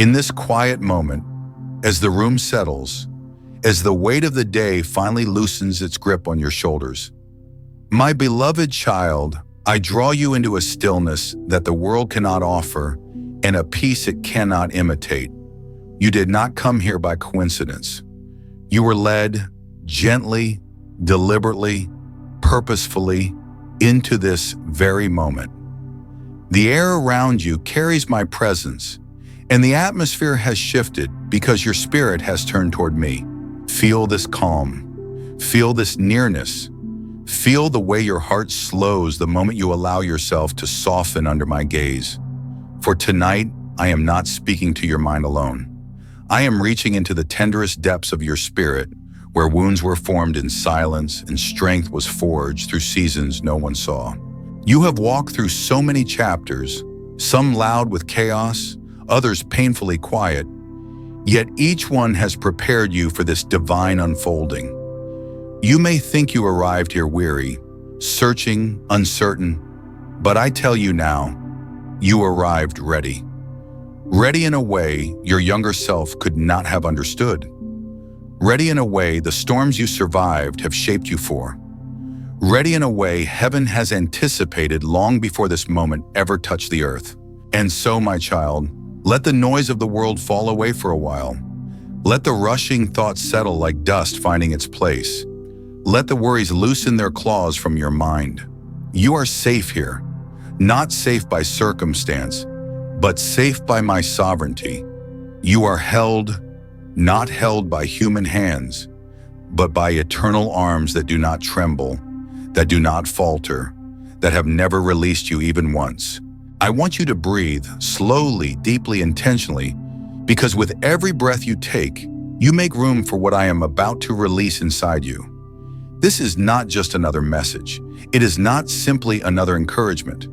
In this quiet moment, as the room settles, as the weight of the day finally loosens its grip on your shoulders, my beloved child, I draw you into a stillness that the world cannot offer and a peace it cannot imitate. You did not come here by coincidence. You were led gently, deliberately, purposefully into this very moment. The air around you carries my presence, and the atmosphere has shifted because your spirit has turned toward me. Feel this calm. Feel this nearness. Feel the way your heart slows the moment you allow yourself to soften under my gaze. For tonight, I am not speaking to your mind alone. I am reaching into the tenderest depths of your spirit, where wounds were formed in silence and strength was forged through seasons no one saw. You have walked through so many chapters, some loud with chaos, others painfully quiet, yet each one has prepared you for this divine unfolding. You may think you arrived here weary, searching, uncertain, but I tell you now, you arrived ready. Ready in a way your younger self could not have understood. Ready in a way the storms you survived have shaped you for. Ready in a way heaven has anticipated long before this moment ever touched the earth. And so, my child, let the noise of the world fall away for a while. Let the rushing thoughts settle like dust finding its place. Let the worries loosen their claws from your mind. You are safe here, not safe by circumstance, but safe by my sovereignty. You are held, not held by human hands, but by eternal arms that do not tremble, that do not falter, that have never released you even once. I want you to breathe slowly, deeply, intentionally, because with every breath you take, you make room for what I am about to release inside you. This is not just another message. It is not simply another encouragement.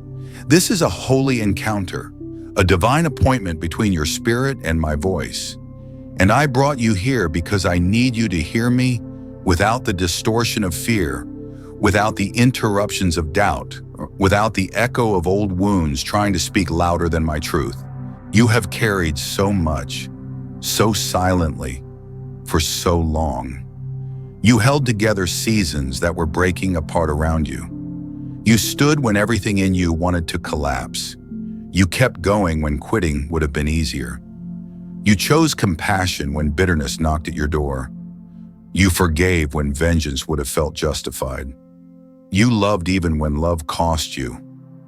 This is a holy encounter, a divine appointment between your spirit and my voice. And I brought you here because I need you to hear me without the distortion of fear, without the interruptions of doubt, without the echo of old wounds trying to speak louder than my truth. You have carried so much, so silently, for so long. You held together seasons that were breaking apart around you. You stood when everything in you wanted to collapse. You kept going when quitting would have been easier. You chose compassion when bitterness knocked at your door. You forgave when vengeance would have felt justified. You loved even when love cost you,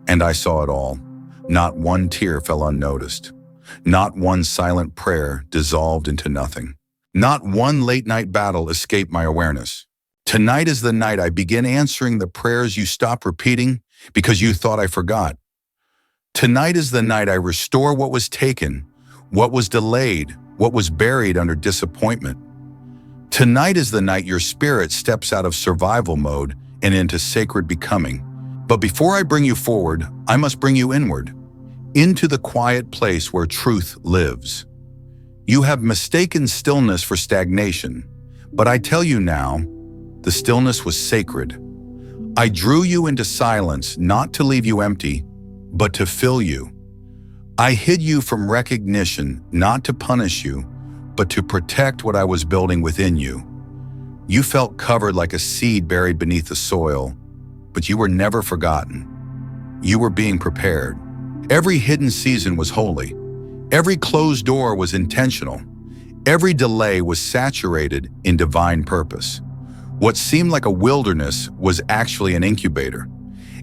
and I saw it all. Not one tear fell unnoticed. Not one silent prayer dissolved into nothing. Not one late-night battle escaped my awareness. Tonight is the night I begin answering the prayers you stopped repeating because you thought I forgot. Tonight is the night I restore what was taken, what was delayed, what was buried under disappointment. Tonight is the night your spirit steps out of survival mode and into sacred becoming. But before I bring you forward, I must bring you inward, into the quiet place where truth lives. You have mistaken stillness for stagnation, but I tell you now, the stillness was sacred. I drew you into silence not to leave you empty, but to fill you. I hid you from recognition not to punish you, but to protect what I was building within you. You felt covered like a seed buried beneath the soil, but you were never forgotten. You were being prepared. Every hidden season was holy. Every closed door was intentional. Every delay was saturated in divine purpose. What seemed like a wilderness was actually an incubator.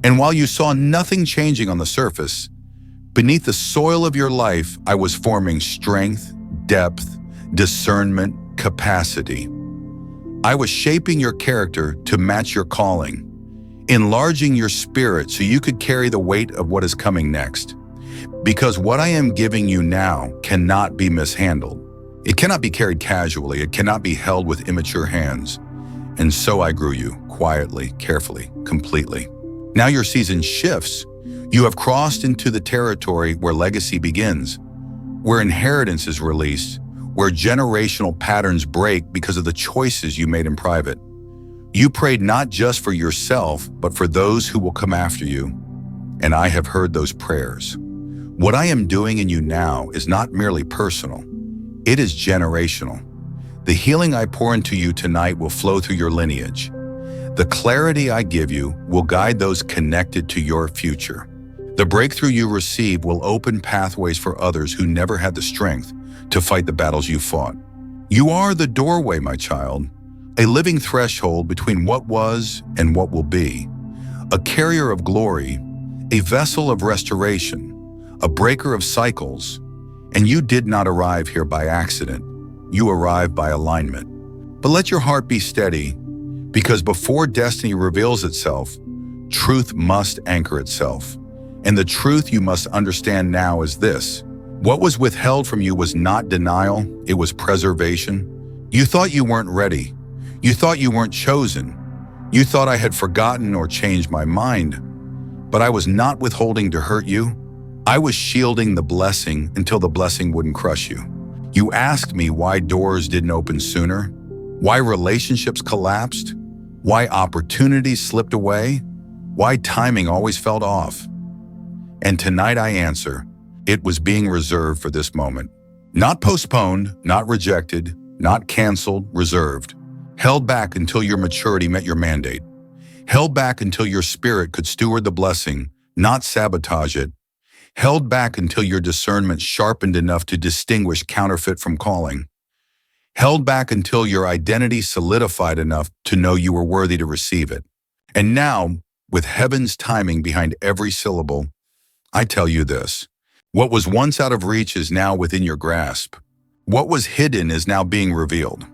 And while you saw nothing changing on the surface, beneath the soil of your life, I was forming strength, depth, discernment, capacity. I was shaping your character to match your calling, enlarging your spirit so you could carry the weight of what is coming next. Because what I am giving you now cannot be mishandled. It cannot be carried casually. It cannot be held with immature hands. And so I grew you, quietly, carefully, completely. Now your season shifts. You have crossed into the territory where legacy begins, where inheritance is released, where generational patterns break because of the choices you made in private. You prayed not just for yourself, but for those who will come after you. And I have heard those prayers. What I am doing in you now is not merely personal, it is generational. The healing I pour into you tonight will flow through your lineage. The clarity I give you will guide those connected to your future. The breakthrough you receive will open pathways for others who never had the strength to fight the battles you fought. You are the doorway, my child, a living threshold between what was and what will be, a carrier of glory, a vessel of restoration, a breaker of cycles, and you did not arrive here by accident. You arrived by alignment. But let your heart be steady, because before destiny reveals itself, truth must anchor itself. And the truth you must understand now is this: what was withheld from you was not denial, it was preservation. You thought you weren't ready. You thought you weren't chosen. You thought I had forgotten or changed my mind. But I was not withholding to hurt you. I was shielding the blessing until the blessing wouldn't crush you. You asked me why doors didn't open sooner, why relationships collapsed, why opportunities slipped away, why timing always felt off. And tonight I answer, it was being reserved for this moment. Not postponed, not rejected, not canceled, reserved. Held back until your maturity met your mandate. Held back until your spirit could steward the blessing, not sabotage it. Held back until your discernment sharpened enough to distinguish counterfeit from calling. Held back until your identity solidified enough to know you were worthy to receive it. And now, with heaven's timing behind every syllable, I tell you this: what was once out of reach is now within your grasp. What was hidden is now being revealed.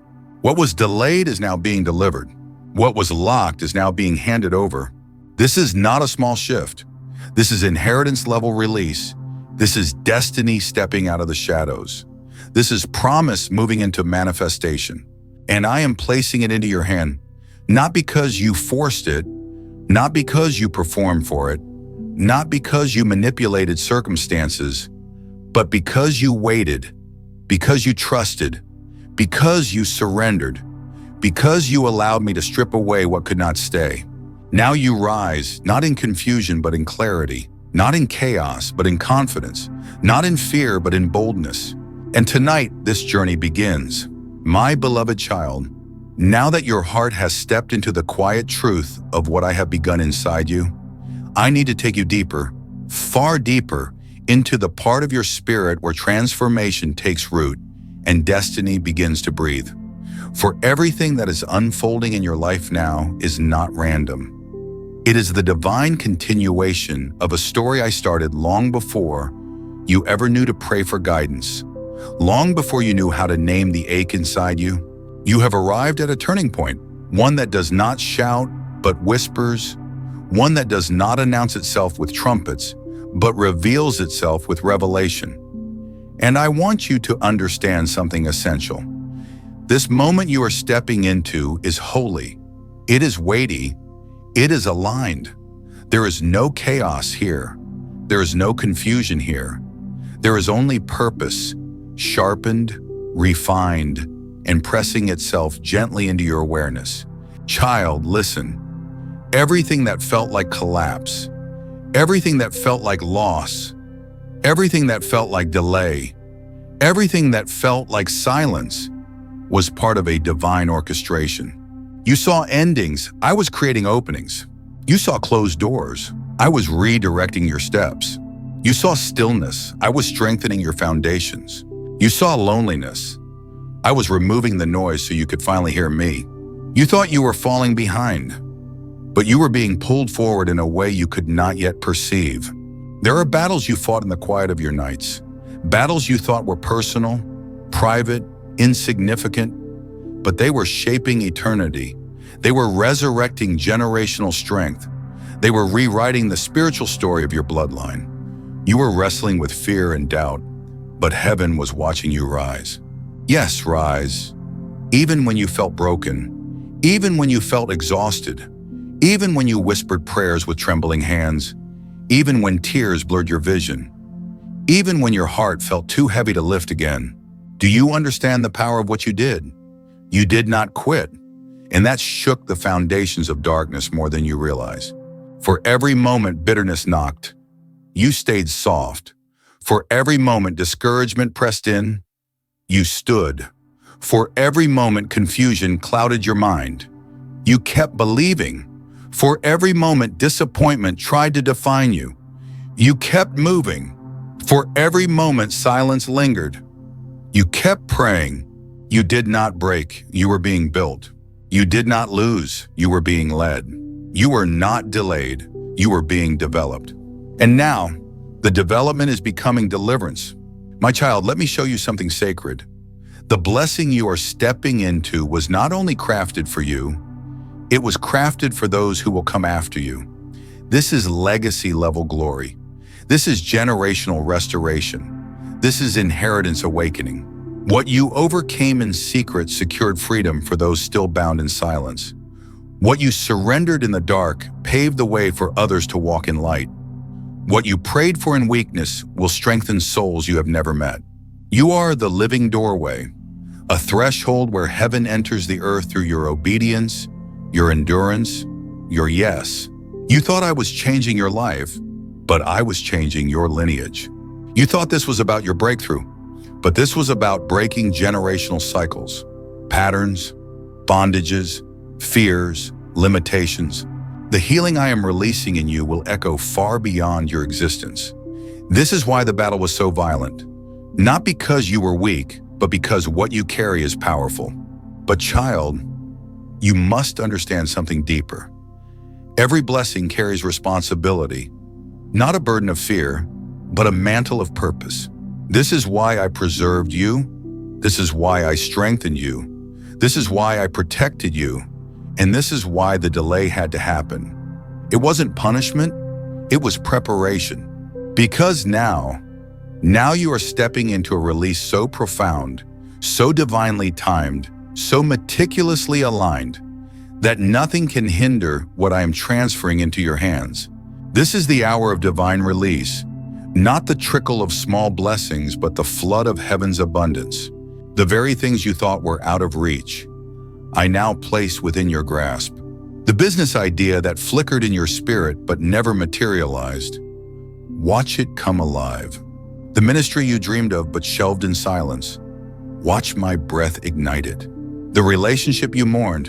What was delayed is now being delivered. What was locked is now being handed over. This is not a small shift. This is inheritance-level release. This is destiny stepping out of the shadows. This is promise moving into manifestation. And I am placing it into your hand, not because you forced it, not because you performed for it, not because you manipulated circumstances, but because you waited, because you trusted, because you surrendered, because you allowed me to strip away what could not stay. Now you rise, not in confusion, but in clarity, not in chaos, but in confidence, not in fear, but in boldness. And tonight, this journey begins. My beloved child, now that your heart has stepped into the quiet truth of what I have begun inside you, I need to take you deeper, far deeper, into the part of your spirit where transformation takes root and destiny begins to breathe. For everything that is unfolding in your life now is not random. It is the divine continuation of a story I started long before you ever knew to pray for guidance, long before you knew how to name the ache inside you. You have arrived at a turning point, one that does not shout but whispers, one that does not announce itself with trumpets, but reveals itself with revelation. And I want you to understand something essential. This moment you are stepping into is holy. It is weighty. It is aligned. There is no chaos here. There is no confusion here. There is only purpose, sharpened, refined, and pressing itself gently into your awareness. Child, listen. Everything that felt like collapse, everything that felt like loss, everything that felt like delay, everything that felt like silence was part of a divine orchestration. You saw endings, I was creating openings. You saw closed doors, I was redirecting your steps. You saw stillness, I was strengthening your foundations. You saw loneliness, I was removing the noise so you could finally hear me. You thought you were falling behind, but you were being pulled forward in a way you could not yet perceive. There are battles you fought in the quiet of your nights, battles you thought were personal, private, insignificant, but they were shaping eternity. They were resurrecting generational strength. They were rewriting the spiritual story of your bloodline. You were wrestling with fear and doubt, but heaven was watching you rise. Yes, rise. Even when you felt broken, even when you felt exhausted, even when you whispered prayers with trembling hands, even when tears blurred your vision, even when your heart felt too heavy to lift again. Do you understand the power of what you did? You did not quit, and that shook the foundations of darkness more than you realize. For every moment bitterness knocked, you stayed soft. For every moment discouragement pressed in, you stood. For every moment confusion clouded your mind, you kept believing. For every moment disappointment tried to define you, you kept moving. For every moment silence lingered, you kept praying. You did not break, you were being built. You did not lose, you were being led. You were not delayed, you were being developed. And now, the development is becoming deliverance. My child, let me show you something sacred. The blessing you are stepping into was not only crafted for you, it was crafted for those who will come after you. This is legacy-level glory. This is generational restoration. This is inheritance awakening. What you overcame in secret secured freedom for those still bound in silence. What you surrendered in the dark paved the way for others to walk in light. What you prayed for in weakness will strengthen souls you have never met. You are the living doorway, a threshold where heaven enters the earth through your obedience, your endurance, your yes. You thought I was changing your life, but I was changing your lineage. You thought this was about your breakthrough, but this was about breaking generational cycles, patterns, bondages, fears, limitations. The healing I am releasing in you will echo far beyond your existence. This is why the battle was so violent. Not because you were weak, but because what you carry is powerful. But child, you must understand something deeper. Every blessing carries responsibility, not a burden of fear, but a mantle of purpose. This is why I preserved you. This is why I strengthened you. This is why I protected you. And this is why the delay had to happen. It wasn't punishment, it was preparation. Because now you are stepping into a release so profound, so divinely timed, so meticulously aligned, that nothing can hinder what I am transferring into your hands. This is the hour of divine release, not the trickle of small blessings, but the flood of heaven's abundance. The very things you thought were out of reach, I now place within your grasp. The business idea that flickered in your spirit but never materialized, watch it come alive. The ministry you dreamed of but shelved in silence, watch my breath ignite it. The relationship you mourned,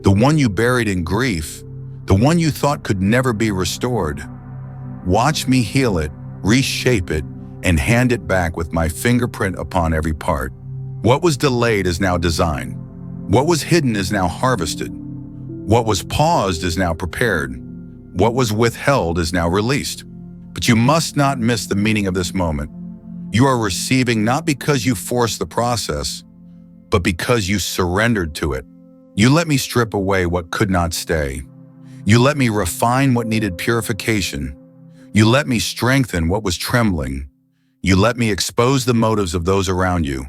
the one you buried in grief, the one you thought could never be restored, watch me heal it, reshape it, and hand it back with my fingerprint upon every part. What was delayed is now designed. What was hidden is now harvested. What was paused is now prepared. What was withheld is now released. But you must not miss the meaning of this moment. You are receiving not because you forced the process, but because you surrendered to it. You let me strip away what could not stay. You let me refine what needed purification. You let me strengthen what was trembling. You let me expose the motives of those around you.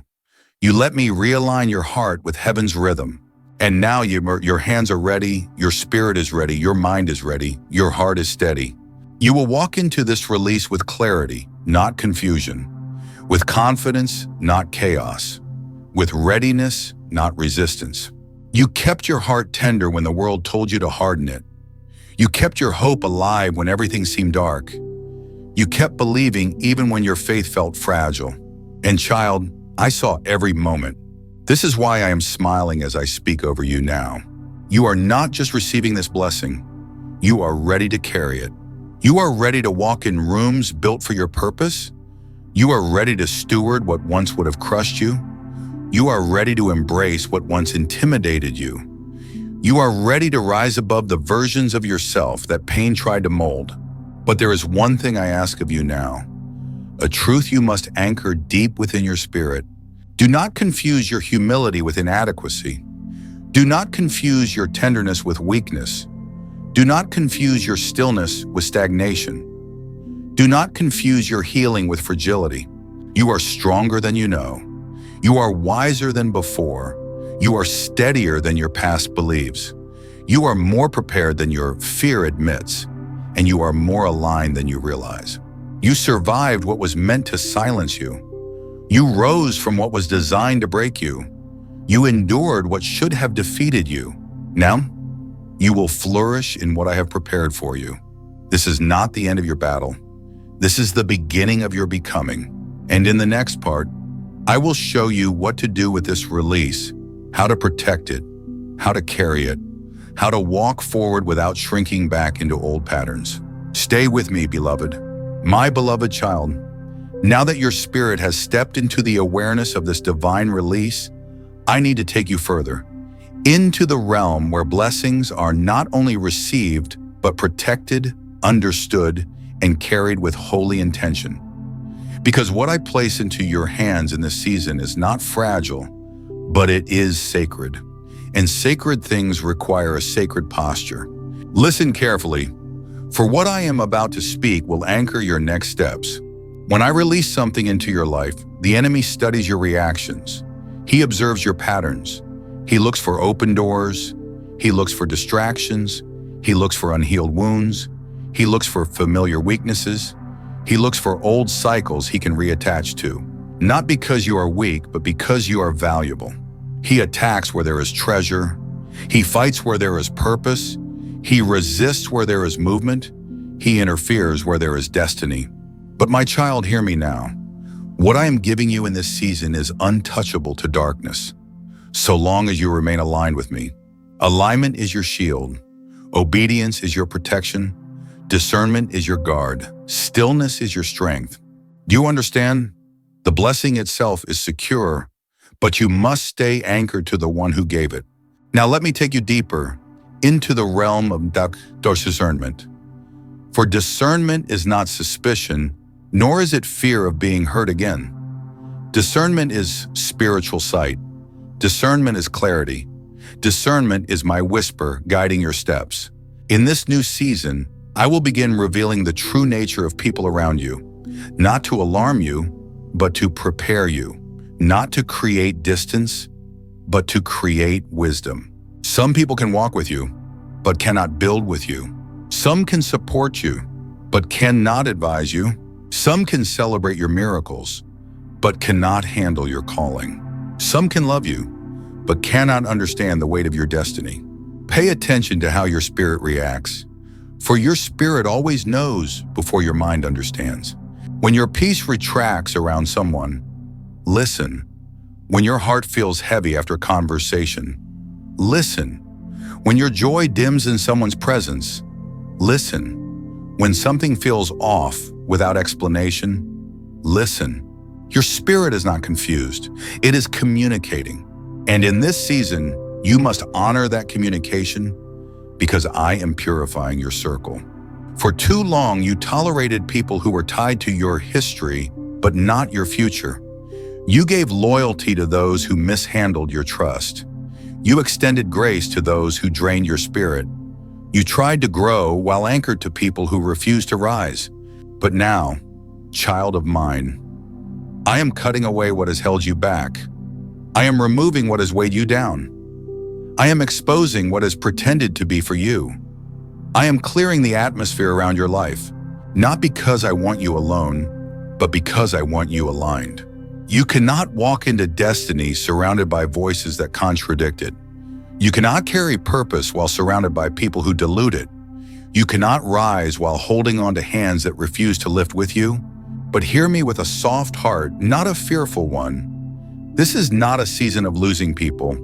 You let me realign your heart with heaven's rhythm. And now your hands are ready, your spirit is ready, your mind is ready, your heart is steady. You will walk into this release with clarity, not confusion, with confidence, not chaos, with readiness, not resistance. You kept your heart tender when the world told you to harden it. You kept your hope alive when everything seemed dark. You kept believing even when your faith felt fragile. And child, I saw every moment. This is why I am smiling as I speak over you now. You are not just receiving this blessing, you are ready to carry it. You are ready to walk in rooms built for your purpose. You are ready to steward what once would have crushed you. You are ready to embrace what once intimidated you. You are ready to rise above the versions of yourself that pain tried to mold. But there is one thing I ask of you now, a truth you must anchor deep within your spirit. Do not confuse your humility with inadequacy. Do not confuse your tenderness with weakness. Do not confuse your stillness with stagnation. Do not confuse your healing with fragility. You are stronger than you know. You are wiser than before. You are steadier than your past believes. You are more prepared than your fear admits, and you are more aligned than you realize. You survived what was meant to silence you. You rose from what was designed to break you. You endured what should have defeated you. Now, you will flourish in what I have prepared for you. This is not the end of your battle. This is the beginning of your becoming. And in the next part, I will show you what to do with this release, how to protect it, how to carry it, how to walk forward without shrinking back into old patterns. Stay with me, beloved. My beloved child, now that your spirit has stepped into the awareness of this divine release, I need to take you further, into the realm where blessings are not only received, but protected, understood, and carried with holy intention. Because what I place into your hands in this season is not fragile, but it is sacred. And sacred things require a sacred posture. Listen carefully, for what I am about to speak will anchor your next steps. When I release something into your life, the enemy studies your reactions. He observes your patterns. He looks for open doors. He looks for distractions. He looks for unhealed wounds. He looks for familiar weaknesses. He looks for old cycles he can reattach to. Not because you are weak, but because you are valuable. He attacks where there is treasure. He fights where there is purpose. He resists where there is movement. He interferes where there is destiny. But my child, hear me now. What I am giving you in this season is untouchable to darkness, so long as you remain aligned with me. Alignment is your shield. Obedience is your protection. Discernment is your guard. Stillness is your strength. Do you understand? The blessing itself is secure, but you must stay anchored to the one who gave it. Now let me take you deeper into the realm of discernment. For discernment is not suspicion, nor is it fear of being hurt again. Discernment is spiritual sight. Discernment is clarity. Discernment is my whisper guiding your steps. In this new season, I will begin revealing the true nature of people around you, not to alarm you, but to prepare you, not to create distance, but to create wisdom. Some people can walk with you, but cannot build with you. Some can support you, but cannot advise you. Some can celebrate your miracles, but cannot handle your calling. Some can love you, but cannot understand the weight of your destiny. Pay attention to how your spirit reacts, for your spirit always knows before your mind understands. When your peace retracts around someone, listen. When your heart feels heavy after a conversation, listen. When your joy dims in someone's presence, listen. When something feels off without explanation, listen. Your spirit is not confused. It is communicating. And in this season, you must honor that communication because I am purifying your circle. For too long, you tolerated people who were tied to your history, but not your future. You gave loyalty to those who mishandled your trust. You extended grace to those who drained your spirit. You tried to grow while anchored to people who refused to rise. But now, child of mine, I am cutting away what has held you back. I am removing what has weighed you down. I am exposing what has pretended to be for you. I am clearing the atmosphere around your life, not because I want you alone, but because I want you aligned. You cannot walk into destiny surrounded by voices that contradict it. You cannot carry purpose while surrounded by people who dilute it. You cannot rise while holding on to hands that refuse to lift with you. But hear me with a soft heart, not a fearful one. This is not a season of losing people.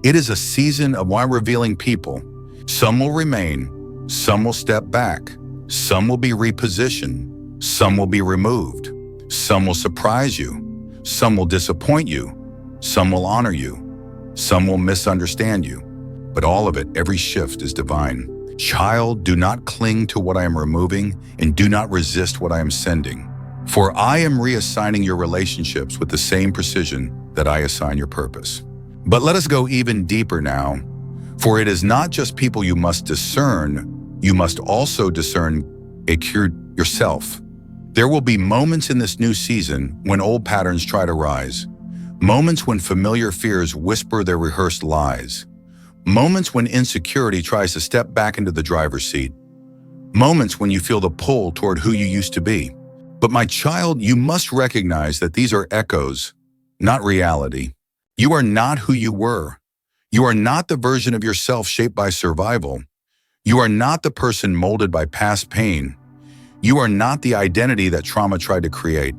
It is a season of revealing people. Some will remain, some will step back, some will be repositioned, some will be removed, some will surprise you, some will disappoint you, some will honor you, some will misunderstand you. But all of it, every shift is divine. Child, do not cling to what I am removing and do not resist what I am sending. For I am reassigning your relationships with the same precision that I assign your purpose. But let us go even deeper now, for it is not just people you must discern, you must also discern yourself. There will be moments in this new season when old patterns try to rise, moments when familiar fears whisper their rehearsed lies, moments when insecurity tries to step back into the driver's seat, moments when you feel the pull toward who you used to be. But my child, you must recognize that these are echoes, not reality. You are not who you were. You are not the version of yourself shaped by survival. You are not the person molded by past pain. You are not the identity that trauma tried to create.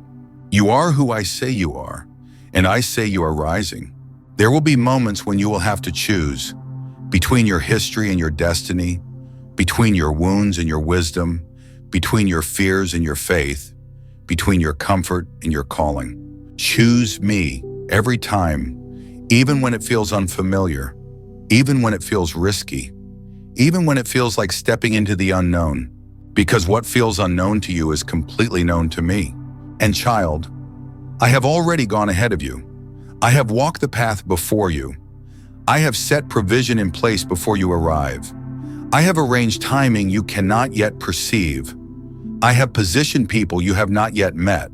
You are who I say you are, and I say you are rising. There will be moments when you will have to choose between your history and your destiny, between your wounds and your wisdom, between your fears and your faith, between your comfort and your calling. Choose me every time, even when it feels unfamiliar, even when it feels risky, even when it feels like stepping into the unknown, because what feels unknown to you is completely known to me. And child, I have already gone ahead of you. I have walked the path before you. I have set provision in place before you arrive. I have arranged timing you cannot yet perceive. I have positioned people you have not yet met.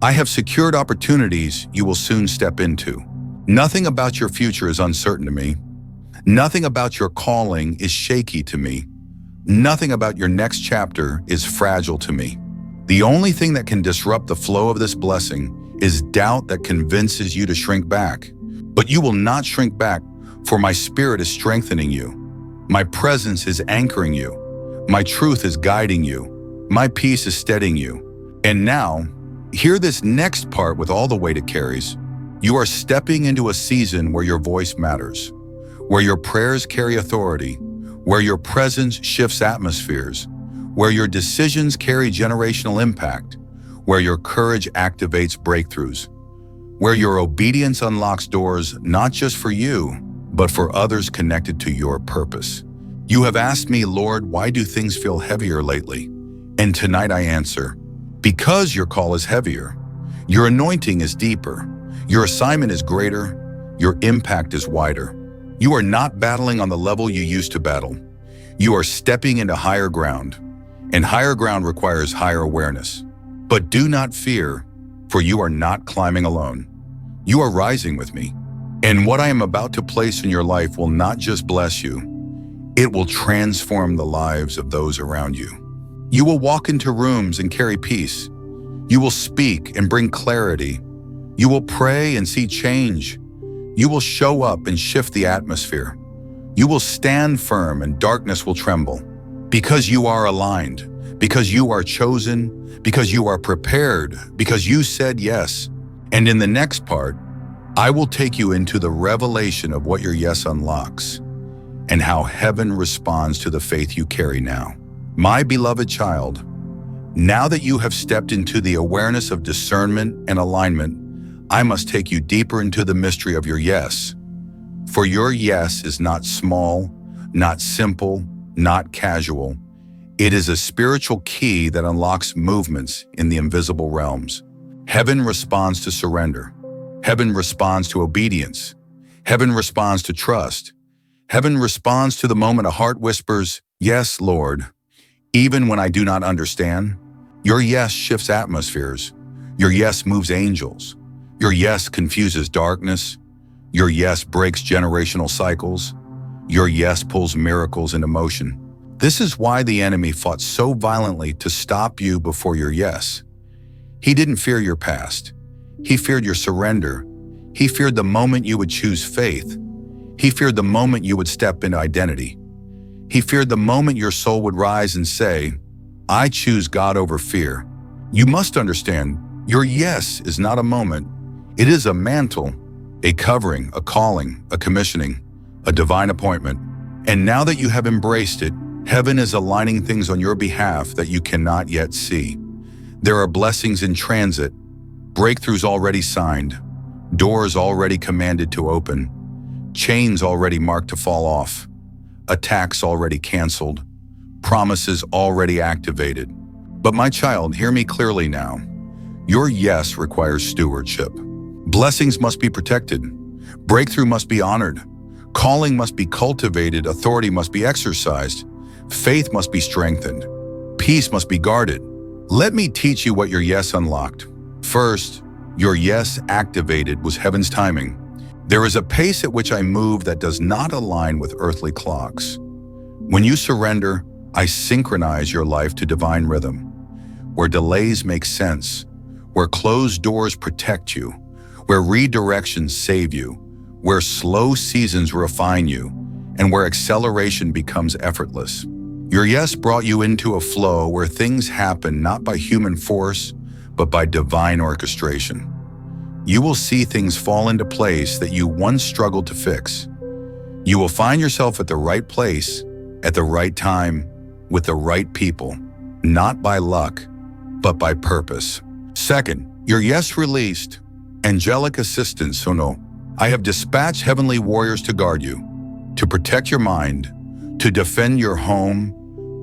I have secured opportunities you will soon step into. Nothing about your future is uncertain to me. Nothing about your calling is shaky to me. Nothing about your next chapter is fragile to me. The only thing that can disrupt the flow of this blessing is doubt that convinces you to shrink back. But you will not shrink back, for my spirit is strengthening you. My presence is anchoring you. My truth is guiding you. My peace is steadying you. And now, hear this next part with all the weight it carries. You are stepping into a season where your voice matters, where your prayers carry authority, where your presence shifts atmospheres, where your decisions carry generational impact, where your courage activates breakthroughs, where your obedience unlocks doors not just for you, but for others connected to your purpose. You have asked me, Lord, why do things feel heavier lately? And tonight I answer, because your call is heavier, your anointing is deeper, your assignment is greater, your impact is wider. You are not battling on the level you used to battle. You are stepping into higher ground, and higher ground requires higher awareness. But do not fear, for you are not climbing alone. You are rising with me. And what I am about to place in your life will not just bless you, it will transform the lives of those around you. You will walk into rooms and carry peace. You will speak and bring clarity. You will pray and see change. You will show up and shift the atmosphere. You will stand firm and darkness will tremble. Because you are aligned, because you are chosen, because you are prepared, because you said yes. And in the next part, I will take you into the revelation of what your yes unlocks and how heaven responds to the faith you carry now. My beloved child, now that you have stepped into the awareness of discernment and alignment, I must take you deeper into the mystery of your yes. For your yes is not small, not simple, not casual. It is a spiritual key that unlocks movements in the invisible realms. Heaven responds to surrender. Heaven responds to obedience. Heaven responds to trust. Heaven responds to the moment a heart whispers, "Yes, Lord." Even when I do not understand, your yes shifts atmospheres. Your yes moves angels. Your yes confuses darkness. Your yes breaks generational cycles. Your yes pulls miracles into motion. This is why the enemy fought so violently to stop you before your yes. He didn't fear your past. He feared your surrender. He feared the moment you would choose faith. He feared the moment you would step into identity. He feared the moment your soul would rise and say, "I choose God over fear." You must understand, your yes is not a moment. It is a mantle, a covering, a calling, a commissioning, a divine appointment. And now that you have embraced it, heaven is aligning things on your behalf that you cannot yet see. There are blessings in transit, breakthroughs already signed, doors already commanded to open, chains already marked to fall off, attacks already canceled, promises already activated. But my child, hear me clearly now. Your yes requires stewardship. Blessings must be protected. Breakthrough must be honored. Calling must be cultivated. Authority must be exercised. Faith must be strengthened. Peace must be guarded. Let me teach you what your yes unlocked. First, your yes activated was heaven's timing. There is a pace at which I move that does not align with earthly clocks. When you surrender, I synchronize your life to divine rhythm, where delays make sense, where closed doors protect you, where redirections save you, where slow seasons refine you, and where acceleration becomes effortless. Your yes brought you into a flow where things happen not by human force, but by divine orchestration. You will see things fall into place that you once struggled to fix. You will find yourself at the right place, at the right time, with the right people, not by luck, but by purpose. Second, your yes released angelic assistance. So no, I have dispatched heavenly warriors to guard you, to protect your mind, to defend your home,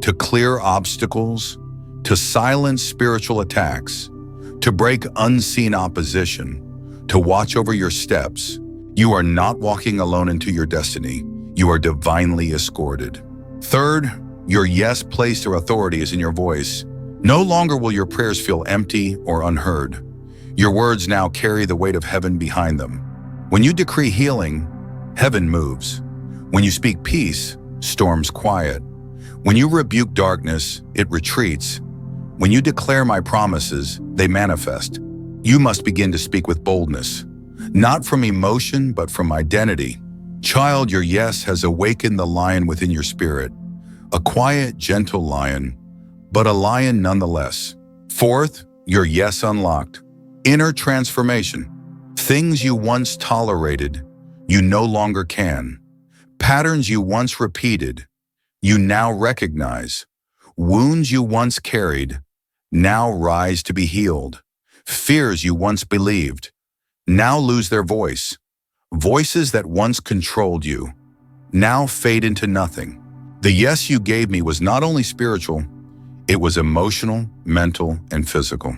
to clear obstacles, to silence spiritual attacks, to break unseen opposition, to watch over your steps. You are not walking alone into your destiny. You are divinely escorted. Third, your yes placed their authority is in your voice. No longer will your prayers feel empty or unheard. Your words now carry the weight of heaven behind them. When you decree healing, heaven moves. When you speak peace, storms quiet. When you rebuke darkness, it retreats. When you declare my promises, they manifest. You must begin to speak with boldness, not from emotion, but from identity. Child, your yes has awakened the lion within your spirit, a quiet, gentle lion, but a lion nonetheless. Fourth, your yes unlocked inner transformation. Things you once tolerated, you no longer can. Patterns you once repeated, you now recognize. Wounds you once carried, now rise to be healed. Fears you once believed, now lose their voice. Voices that once controlled you, now fade into nothing. The yes you gave me was not only spiritual, it was emotional, mental, and physical.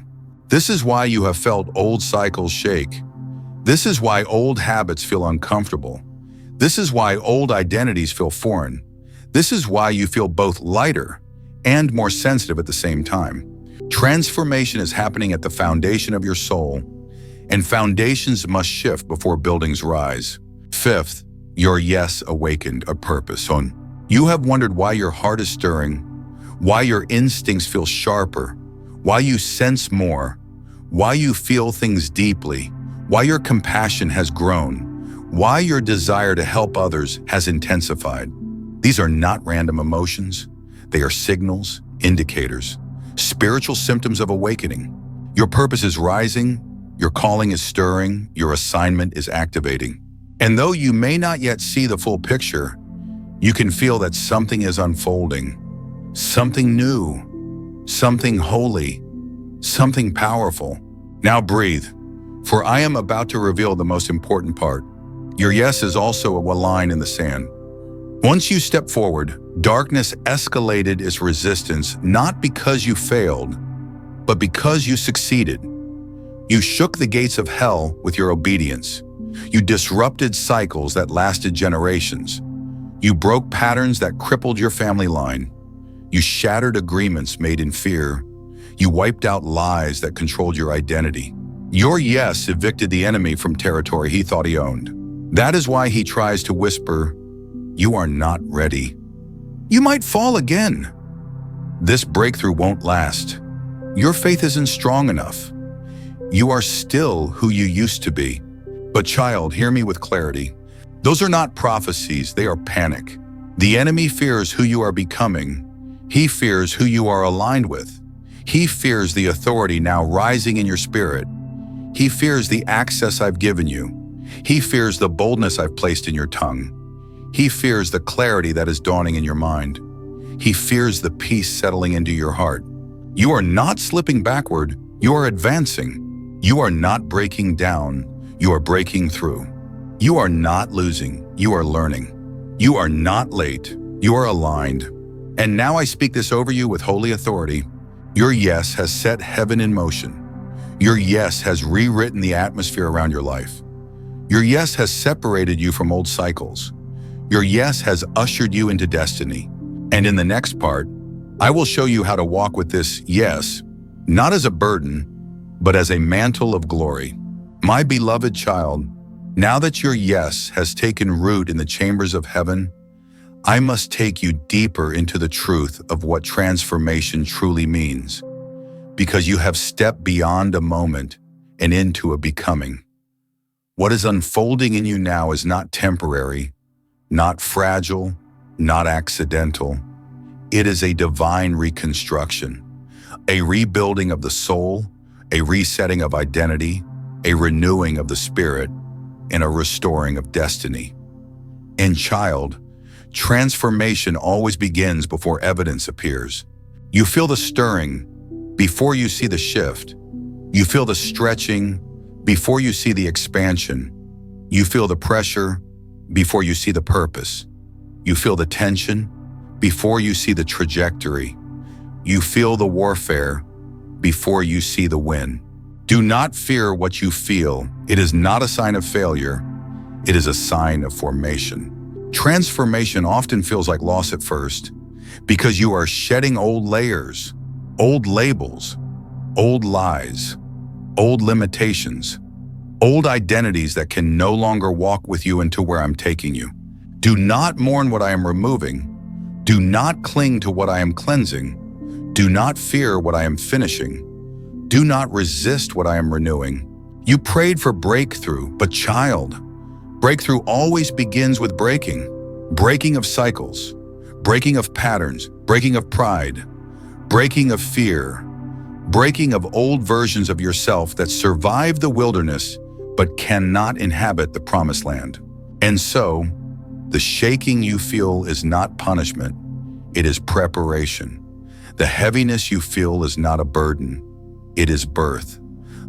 This is why you have felt old cycles shake. This is why old habits feel uncomfortable. This is why old identities feel foreign. This is why you feel both lighter and more sensitive at the same time. Transformation is happening at the foundation of your soul, and foundations must shift before buildings rise. Fifth, your yes awakened a purpose. You have wondered why your heart is stirring, why your instincts feel sharper, why you sense more, why you feel things deeply, why your compassion has grown, why your desire to help others has intensified. These are not random emotions. They are signals, indicators, spiritual symptoms of awakening. Your purpose is rising, your calling is stirring, your assignment is activating. And though you may not yet see the full picture, you can feel that something is unfolding, something new, something holy, something powerful. Now breathe, for I am about to reveal the most important part. Your yes is also a line in the sand. Once you step forward, darkness escalated its resistance not because you failed, but because you succeeded. You shook the gates of hell with your obedience. You disrupted cycles that lasted generations. You broke patterns that crippled your family line. You shattered agreements made in fear. You wiped out lies that controlled your identity. Your yes evicted the enemy from territory he thought he owned. That is why he tries to whisper, "You are not ready. You might fall again." This breakthrough won't last. Your faith isn't strong enough. You are still who you used to be. But child, hear me with clarity. Those are not prophecies, they are panic. The enemy fears who you are becoming. He fears who you are aligned with. He fears the authority now rising in your spirit. He fears the access I've given you. He fears the boldness I've placed in your tongue. He fears the clarity that is dawning in your mind. He fears the peace settling into your heart. You are not slipping backward, you are advancing. You are not breaking down, you are breaking through. You are not losing, you are learning. You are not late, you are aligned. And now I speak this over you with holy authority. Your yes has set heaven in motion. Your yes has rewritten the atmosphere around your life. Your yes has separated you from old cycles. Your yes has ushered you into destiny. And in the next part, I will show you how to walk with this yes, not as a burden, but as a mantle of glory. My beloved child, now that your yes has taken root in the chambers of heaven, I must take you deeper into the truth of what transformation truly means, because you have stepped beyond a moment and into a becoming. What is unfolding in you now is not temporary, not fragile, not accidental. It is a divine reconstruction, a rebuilding of the soul, a resetting of identity, a renewing of the spirit, and a restoring of destiny. In child, transformation always begins before evidence appears. You feel the stirring before you see the shift. You feel the stretching before you see the expansion. You feel the pressure before you see the purpose. You feel the tension before you see the trajectory. You feel the warfare before you see the win. Do not fear what you feel. It is not a sign of failure. It is a sign of formation. Transformation often feels like loss at first because you are shedding old layers, old labels, old lies, old limitations, old identities that can no longer walk with you into where I'm taking you. Do not mourn what I am removing. Do not cling to what I am cleansing. Do not fear what I am finishing. Do not resist what I am renewing. You prayed for breakthrough, but child, breakthrough always begins with breaking. Breaking of cycles, breaking of patterns, breaking of pride, breaking of fear, breaking of old versions of yourself that survive the wilderness but cannot inhabit the promised land. And so, the shaking you feel is not punishment, it is preparation. The heaviness you feel is not a burden, it is birth.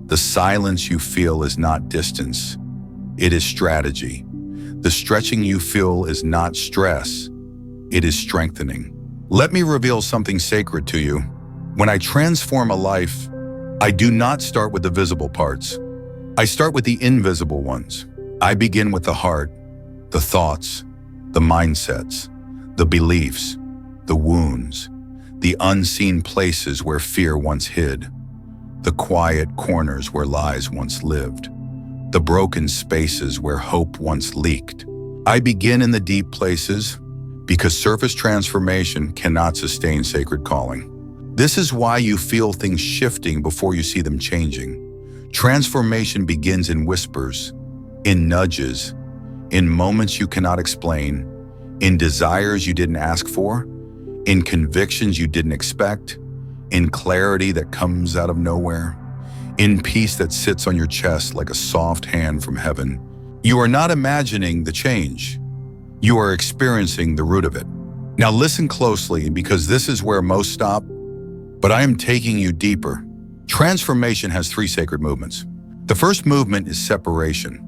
The silence you feel is not distance, it is strategy. The stretching you feel is not stress, it is strengthening. Let me reveal something sacred to you. When I transform a life, I do not start with the visible parts. I start with the invisible ones. I begin with the heart, the thoughts, the mindsets, the beliefs, the wounds, the unseen places where fear once hid, the quiet corners where lies once lived, the broken spaces where hope once leaked. I begin in the deep places because surface transformation cannot sustain sacred calling. This is why you feel things shifting before you see them changing. Transformation begins in whispers, in nudges, in moments you cannot explain, in desires you didn't ask for, in convictions you didn't expect, in clarity that comes out of nowhere, in peace that sits on your chest like a soft hand from heaven. You are not imagining the change. You are experiencing the root of it. Now listen closely, because this is where most stop, but I am taking you deeper. Transformation has 3 sacred movements. The first movement is separation.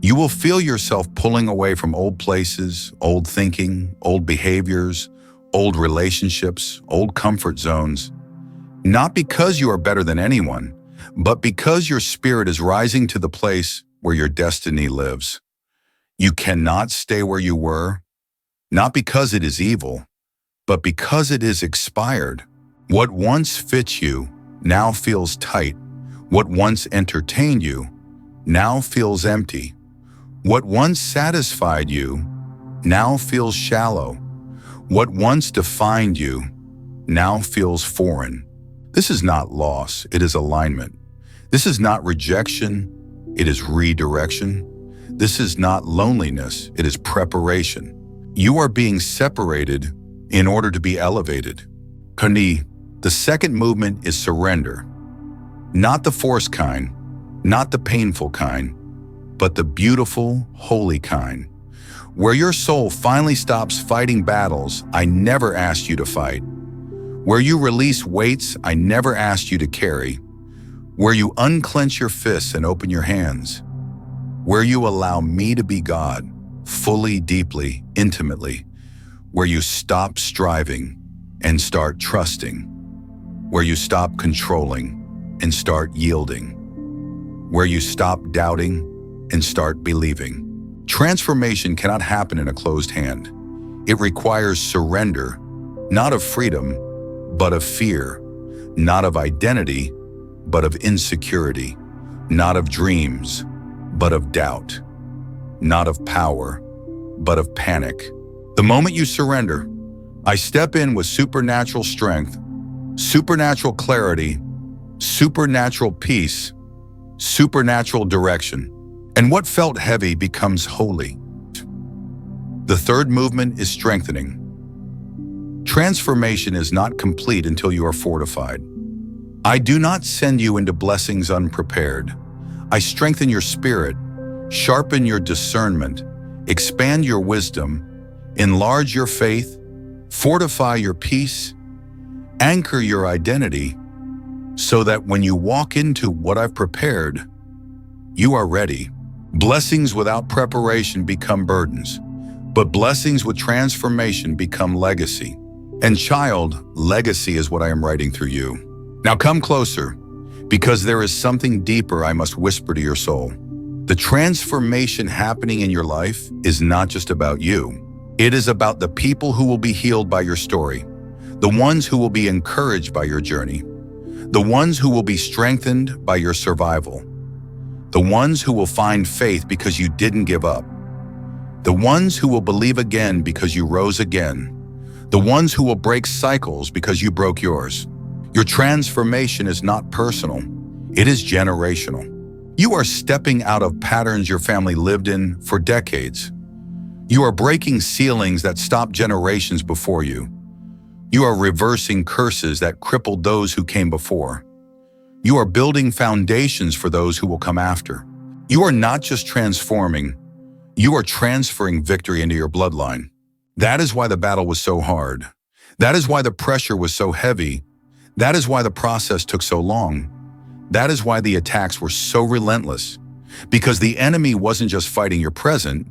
You will feel yourself pulling away from old places, old thinking, old behaviors, old relationships, old comfort zones. Not because you are better than anyone, but because your spirit is rising to the place where your destiny lives. You cannot stay where you were, not because it is evil, but because it is expired. What once fits you now feels tight. What once entertained you now feels empty. What once satisfied you now feels shallow. What once defined you now feels foreign. This is not loss, it is alignment. This is not rejection, it is redirection. This is not loneliness, it is preparation. You are being separated in order to be elevated. Kani, the second movement is surrender. Not the forced kind, not the painful kind, but the beautiful, holy kind, where your soul finally stops fighting battles I never asked you to fight, where you release weights I never asked you to carry, where you unclench your fists and open your hands, where you allow me to be God, fully, deeply, intimately, where you stop striving and start trusting, where you stop controlling and start yielding, where you stop doubting and start believing. Transformation cannot happen in a closed hand. It requires surrender, not of freedom, but of fear, not of identity, but of insecurity, not of dreams, but of doubt, not of power, but of panic. The moment you surrender, I step in with supernatural strength, supernatural clarity, supernatural peace, supernatural direction. And what felt heavy becomes holy. The third movement is strengthening. Transformation is not complete until you are fortified. I do not send you into blessings unprepared. I strengthen your spirit, sharpen your discernment, expand your wisdom, enlarge your faith, fortify your peace, anchor your identity, so that when you walk into what I've prepared, you are ready. Blessings without preparation become burdens, but blessings with transformation become legacy. And child, legacy is what I am writing through you. Now come closer, because there is something deeper I must whisper to your soul. The transformation happening in your life is not just about you. It is about the people who will be healed by your story, the ones who will be encouraged by your journey, the ones who will be strengthened by your survival, the ones who will find faith because you didn't give up, the ones who will believe again because you rose again, the ones who will break cycles because you broke yours. Your transformation is not personal, it is generational. You are stepping out of patterns your family lived in for decades. You are breaking ceilings that stopped generations before you. You are reversing curses that crippled those who came before. You are building foundations for those who will come after. You are not just transforming, you are transferring victory into your bloodline. That is why the battle was so hard. That is why the pressure was so heavy. That is why the process took so long. That is why the attacks were so relentless. Because the enemy wasn't just fighting your present,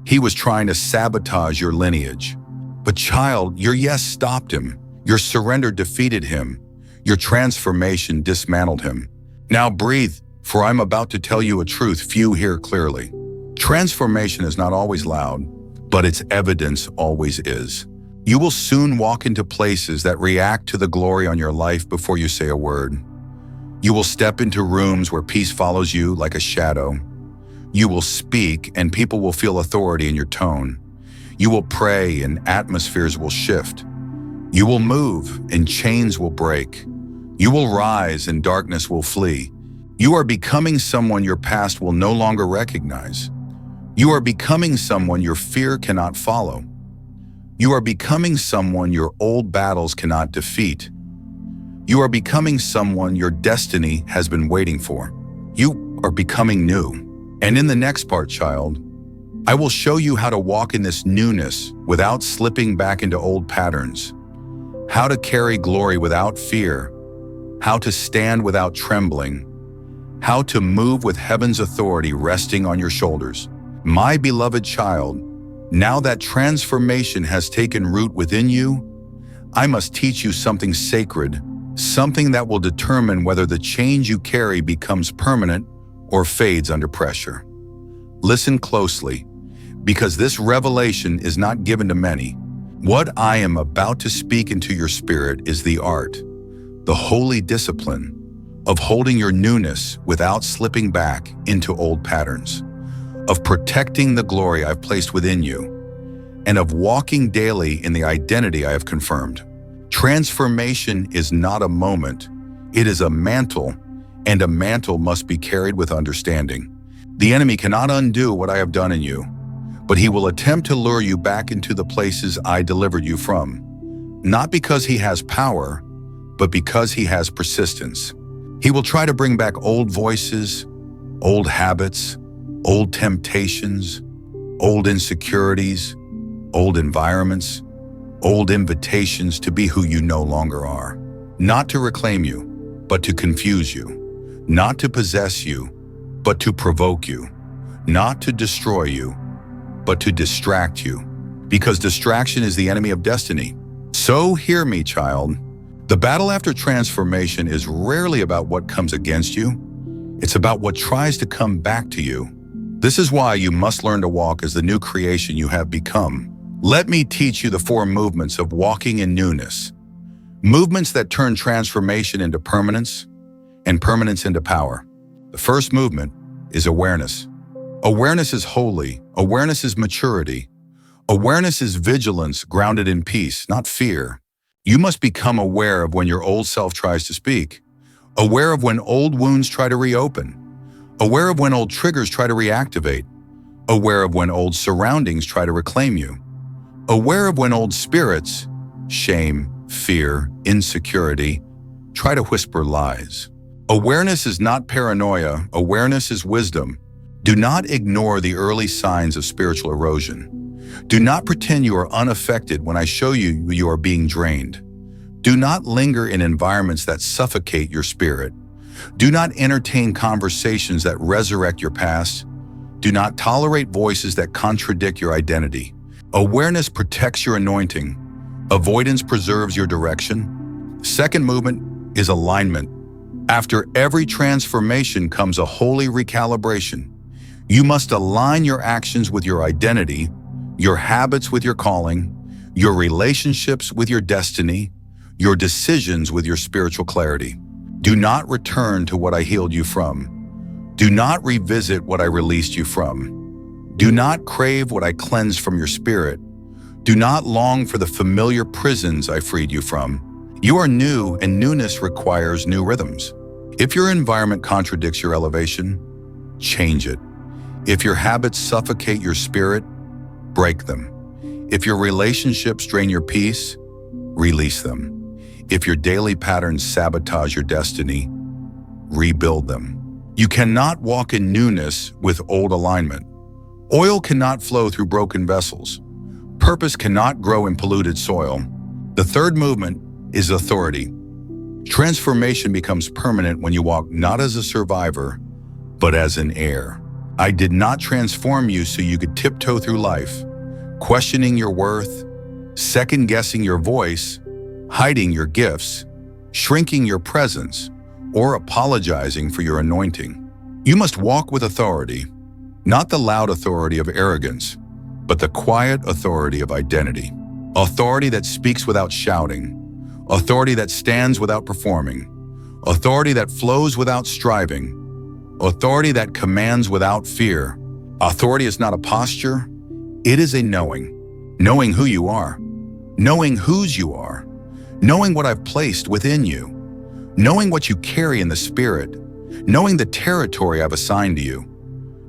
he was trying to sabotage your lineage. But child, your yes stopped him. Your surrender defeated him. Your transformation dismantled him. Now breathe, for I'm about to tell you a truth few hear clearly. Transformation is not always loud, but its evidence always is. You will soon walk into places that react to the glory on your life before you say a word. You will step into rooms where peace follows you like a shadow. You will speak and people will feel authority in your tone. You will pray and atmospheres will shift. You will move and chains will break. You will rise and darkness will flee. You are becoming someone your past will no longer recognize. You are becoming someone your fear cannot follow. You are becoming someone your old battles cannot defeat. You are becoming someone your destiny has been waiting for. You are becoming new. And in the next part, child, I will show you how to walk in this newness without slipping back into old patterns, how to carry glory without fear, how to stand without trembling, how to move with heaven's authority resting on your shoulders. My beloved child, now that transformation has taken root within you, I must teach you something sacred, something that will determine whether the change you carry becomes permanent or fades under pressure. Listen closely, because this revelation is not given to many. What I am about to speak into your spirit is the art, the holy discipline of holding your newness without slipping back into old patterns, of protecting the glory I've placed within you, and of walking daily in the identity I have confirmed. Transformation is not a moment, it is a mantle, and a mantle must be carried with understanding. The enemy cannot undo what I have done in you, but he will attempt to lure you back into the places I delivered you from, not because he has power, but because he has persistence. He will try to bring back old voices, old habits, old temptations, old insecurities, old environments, old invitations to be who you no longer are. Not to reclaim you, but to confuse you. Not to possess you, but to provoke you. Not to destroy you, but to distract you. Because distraction is the enemy of destiny. So hear me, child. The battle after transformation is rarely about what comes against you. It's about what tries to come back to you. This is why you must learn to walk as the new creation you have become. Let me teach you the 4 movements of walking in newness. Movements that turn transformation into permanence and permanence into power. The first movement is awareness. Awareness is holy. Awareness is maturity. Awareness is vigilance grounded in peace, not fear. You must become aware of when your old self tries to speak. Aware of when old wounds try to reopen. Aware of when old triggers try to reactivate. Aware of when old surroundings try to reclaim you. Aware of when old spirits, shame, fear, insecurity try to whisper lies. Awareness is not paranoia, awareness is wisdom. Do not ignore the early signs of spiritual erosion. Do not pretend you are unaffected when I show you are being drained. Do not linger in environments that suffocate your spirit. Do not entertain conversations that resurrect your past. Do not tolerate voices that contradict your identity. Awareness protects your anointing. Avoidance preserves your direction. Second movement is alignment. After every transformation comes a holy recalibration. You must align your actions with your identity, your habits with your calling, your relationships with your destiny, your decisions with your spiritual clarity. Do not return to what I healed you from. Do not revisit what I released you from. Do not crave what I cleansed from your spirit. Do not long for the familiar prisons I freed you from. You are new, and newness requires new rhythms. If your environment contradicts your elevation, change it. If your habits suffocate your spirit, break them. If your relationships drain your peace, release them. If your daily patterns sabotage your destiny, rebuild them. You cannot walk in newness with old alignment. Oil cannot flow through broken vessels. Purpose cannot grow in polluted soil. The third movement is authority. Transformation becomes permanent when you walk not as a survivor, but as an heir. I did not transform you so you could tiptoe through life, questioning your worth, second-guessing your voice, hiding your gifts, shrinking your presence, or apologizing for your anointing. You must walk with authority, not the loud authority of arrogance, but the quiet authority of identity. Authority that speaks without shouting, authority that stands without performing, authority that flows without striving, authority that commands without fear. Authority is not a posture, it is a knowing. Knowing who you are, knowing whose you are, knowing what I've placed within you, knowing what you carry in the spirit, knowing the territory I've assigned to you,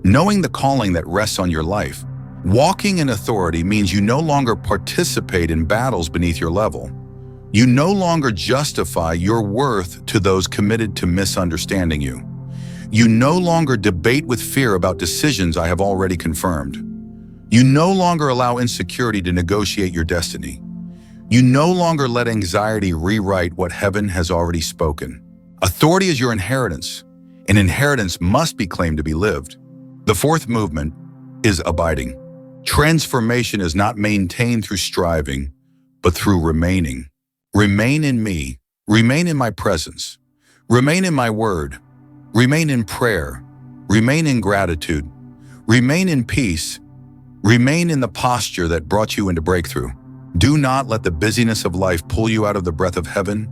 knowing the calling that rests on your life. Walking in authority means you no longer participate in battles beneath your level. You no longer justify your worth to those committed to misunderstanding you. You no longer debate with fear about decisions I have already confirmed. You no longer allow insecurity to negotiate your destiny. You no longer let anxiety rewrite what heaven has already spoken. Authority is your inheritance. An inheritance must be claimed to be lived. The fourth movement is abiding. Transformation is not maintained through striving, but through remaining. Remain in me. Remain in my presence. Remain in my word. Remain in prayer. Remain in gratitude. Remain in peace. Remain in the posture that brought you into breakthrough. Do not let the busyness of life pull you out of the breath of heaven.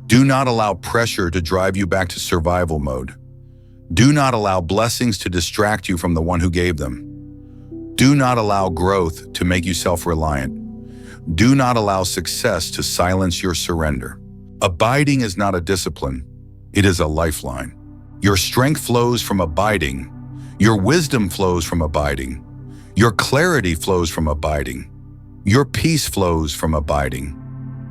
Do not allow pressure to drive you back to survival mode. Do not allow blessings to distract you from the one who gave them. Do not allow growth to make you self-reliant. Do not allow success to silence your surrender. Abiding is not a discipline, it is a lifeline. Your strength flows from abiding. Your wisdom flows from abiding. Your clarity flows from abiding. Your peace flows from abiding.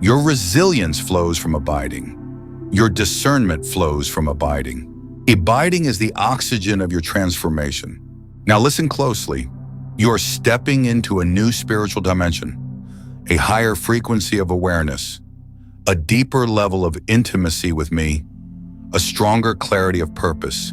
Your resilience flows from abiding. Your discernment flows from abiding. Abiding is the oxygen of your transformation. Now listen closely. You're stepping into a new spiritual dimension, a higher frequency of awareness, a deeper level of intimacy with me, a stronger clarity of purpose,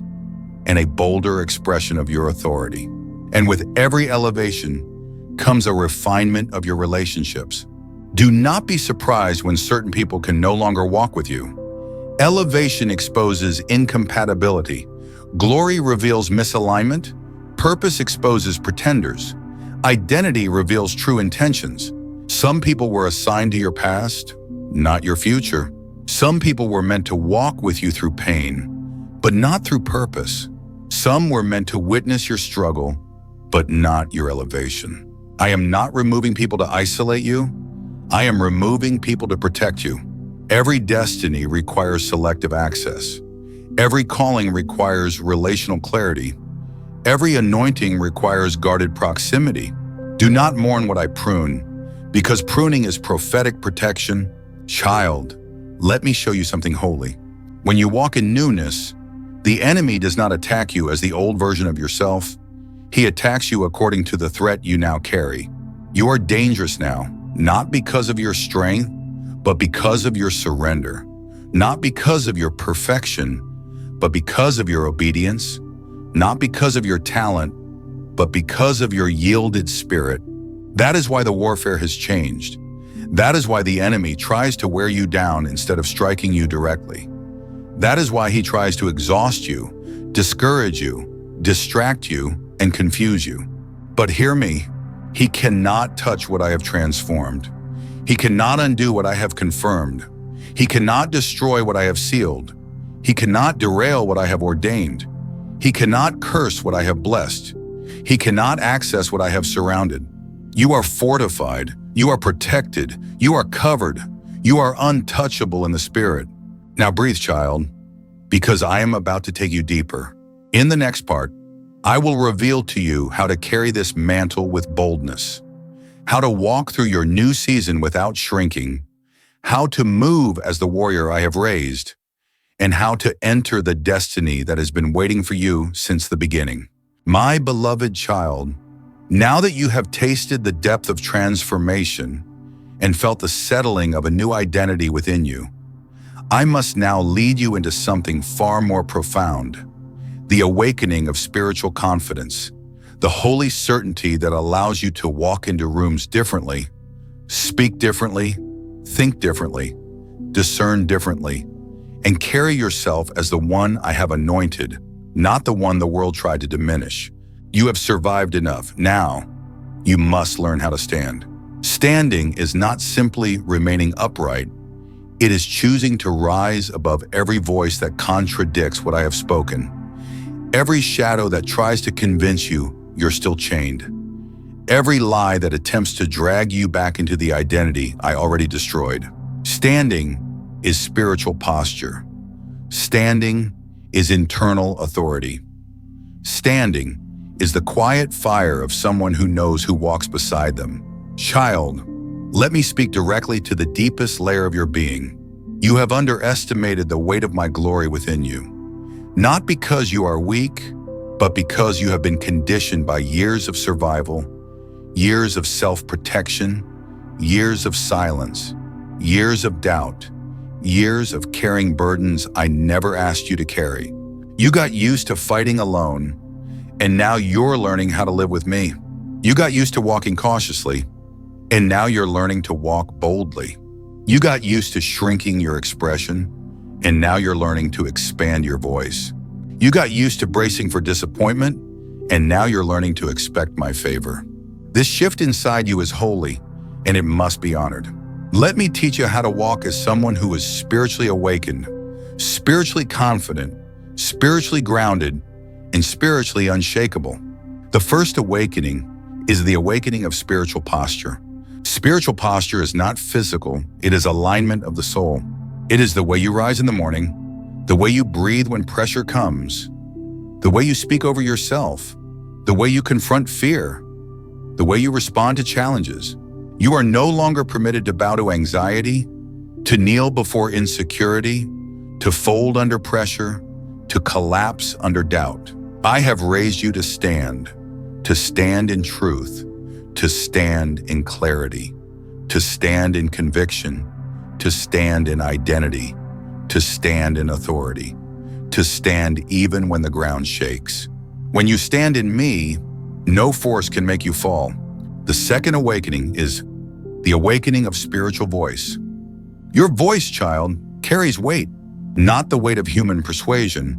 and a bolder expression of your authority. And with every elevation comes a refinement of your relationships. Do not be surprised when certain people can no longer walk with you. Elevation exposes incompatibility. Glory reveals misalignment. Purpose exposes pretenders. Identity reveals true intentions. Some people were assigned to your past, not your future. Some people were meant to walk with you through pain, but not through purpose. Some were meant to witness your struggle, but not your elevation. I am not removing people to isolate you. I am removing people to protect you. Every destiny requires selective access. Every calling requires relational clarity. Every anointing requires guarded proximity. Do not mourn what I prune. Because pruning is prophetic protection. Child, let me show you something holy. When you walk in newness, the enemy does not attack you as the old version of yourself. He attacks you according to the threat you now carry. You are dangerous now, not because of your strength, but because of your surrender. Not because of your perfection, but because of your obedience. Not because of your talent, but because of your yielded spirit. That is why the warfare has changed. That is why the enemy tries to wear you down instead of striking you directly. That is why he tries to exhaust you, discourage you, distract you, and confuse you. But hear me, he cannot touch what I have transformed. He cannot undo what I have confirmed. He cannot destroy what I have sealed. He cannot derail what I have ordained. He cannot curse what I have blessed. He cannot access what I have surrounded. You are fortified. You are protected. You are covered. You are untouchable in the spirit. Now breathe, child, because I am about to take you deeper. In the next part, I will reveal to you how to carry this mantle with boldness, how to walk through your new season without shrinking, how to move as the warrior I have raised, and how to enter the destiny that has been waiting for you since the beginning. My beloved child, now that you have tasted the depth of transformation and felt the settling of a new identity within you, I must now lead you into something far more profound, the awakening of spiritual confidence, the holy certainty that allows you to walk into rooms differently, speak differently, think differently, discern differently, and carry yourself as the one I have anointed, not the one the world tried to diminish. You have survived enough. Now, you must learn how to stand. Standing is not simply remaining upright. It is choosing to rise above every voice that contradicts what I have spoken. Every shadow that tries to convince you you're still chained. Every lie that attempts to drag you back into the identity I already destroyed. Standing is spiritual posture. Standing is internal authority. Standing is the quiet fire of someone who knows who walks beside them. Child, let me speak directly to the deepest layer of your being. You have underestimated the weight of my glory within you. Not because you are weak, but because you have been conditioned by years of survival, years of self-protection, years of silence, years of doubt, years of carrying burdens I never asked you to carry. You got used to fighting alone, and now you're learning how to live with me. You got used to walking cautiously, and now you're learning to walk boldly. You got used to shrinking your expression, and now you're learning to expand your voice. You got used to bracing for disappointment, and now you're learning to expect my favor. This shift inside you is holy, and it must be honored. Let me teach you how to walk as someone who is spiritually awakened, spiritually confident, spiritually grounded, and spiritually unshakable. The first awakening is the awakening of spiritual posture. Spiritual posture is not physical, it is alignment of the soul. It is the way you rise in the morning, the way you breathe when pressure comes, the way you speak over yourself, the way you confront fear, the way you respond to challenges. You are no longer permitted to bow to anxiety, to kneel before insecurity, to fold under pressure, to collapse under doubt. I have raised you to stand in truth, to stand in clarity, to stand in conviction, to stand in identity, to stand in authority, to stand even when the ground shakes. When you stand in me, no force can make you fall. The second awakening is the awakening of spiritual voice. Your voice, child, carries weight, not the weight of human persuasion,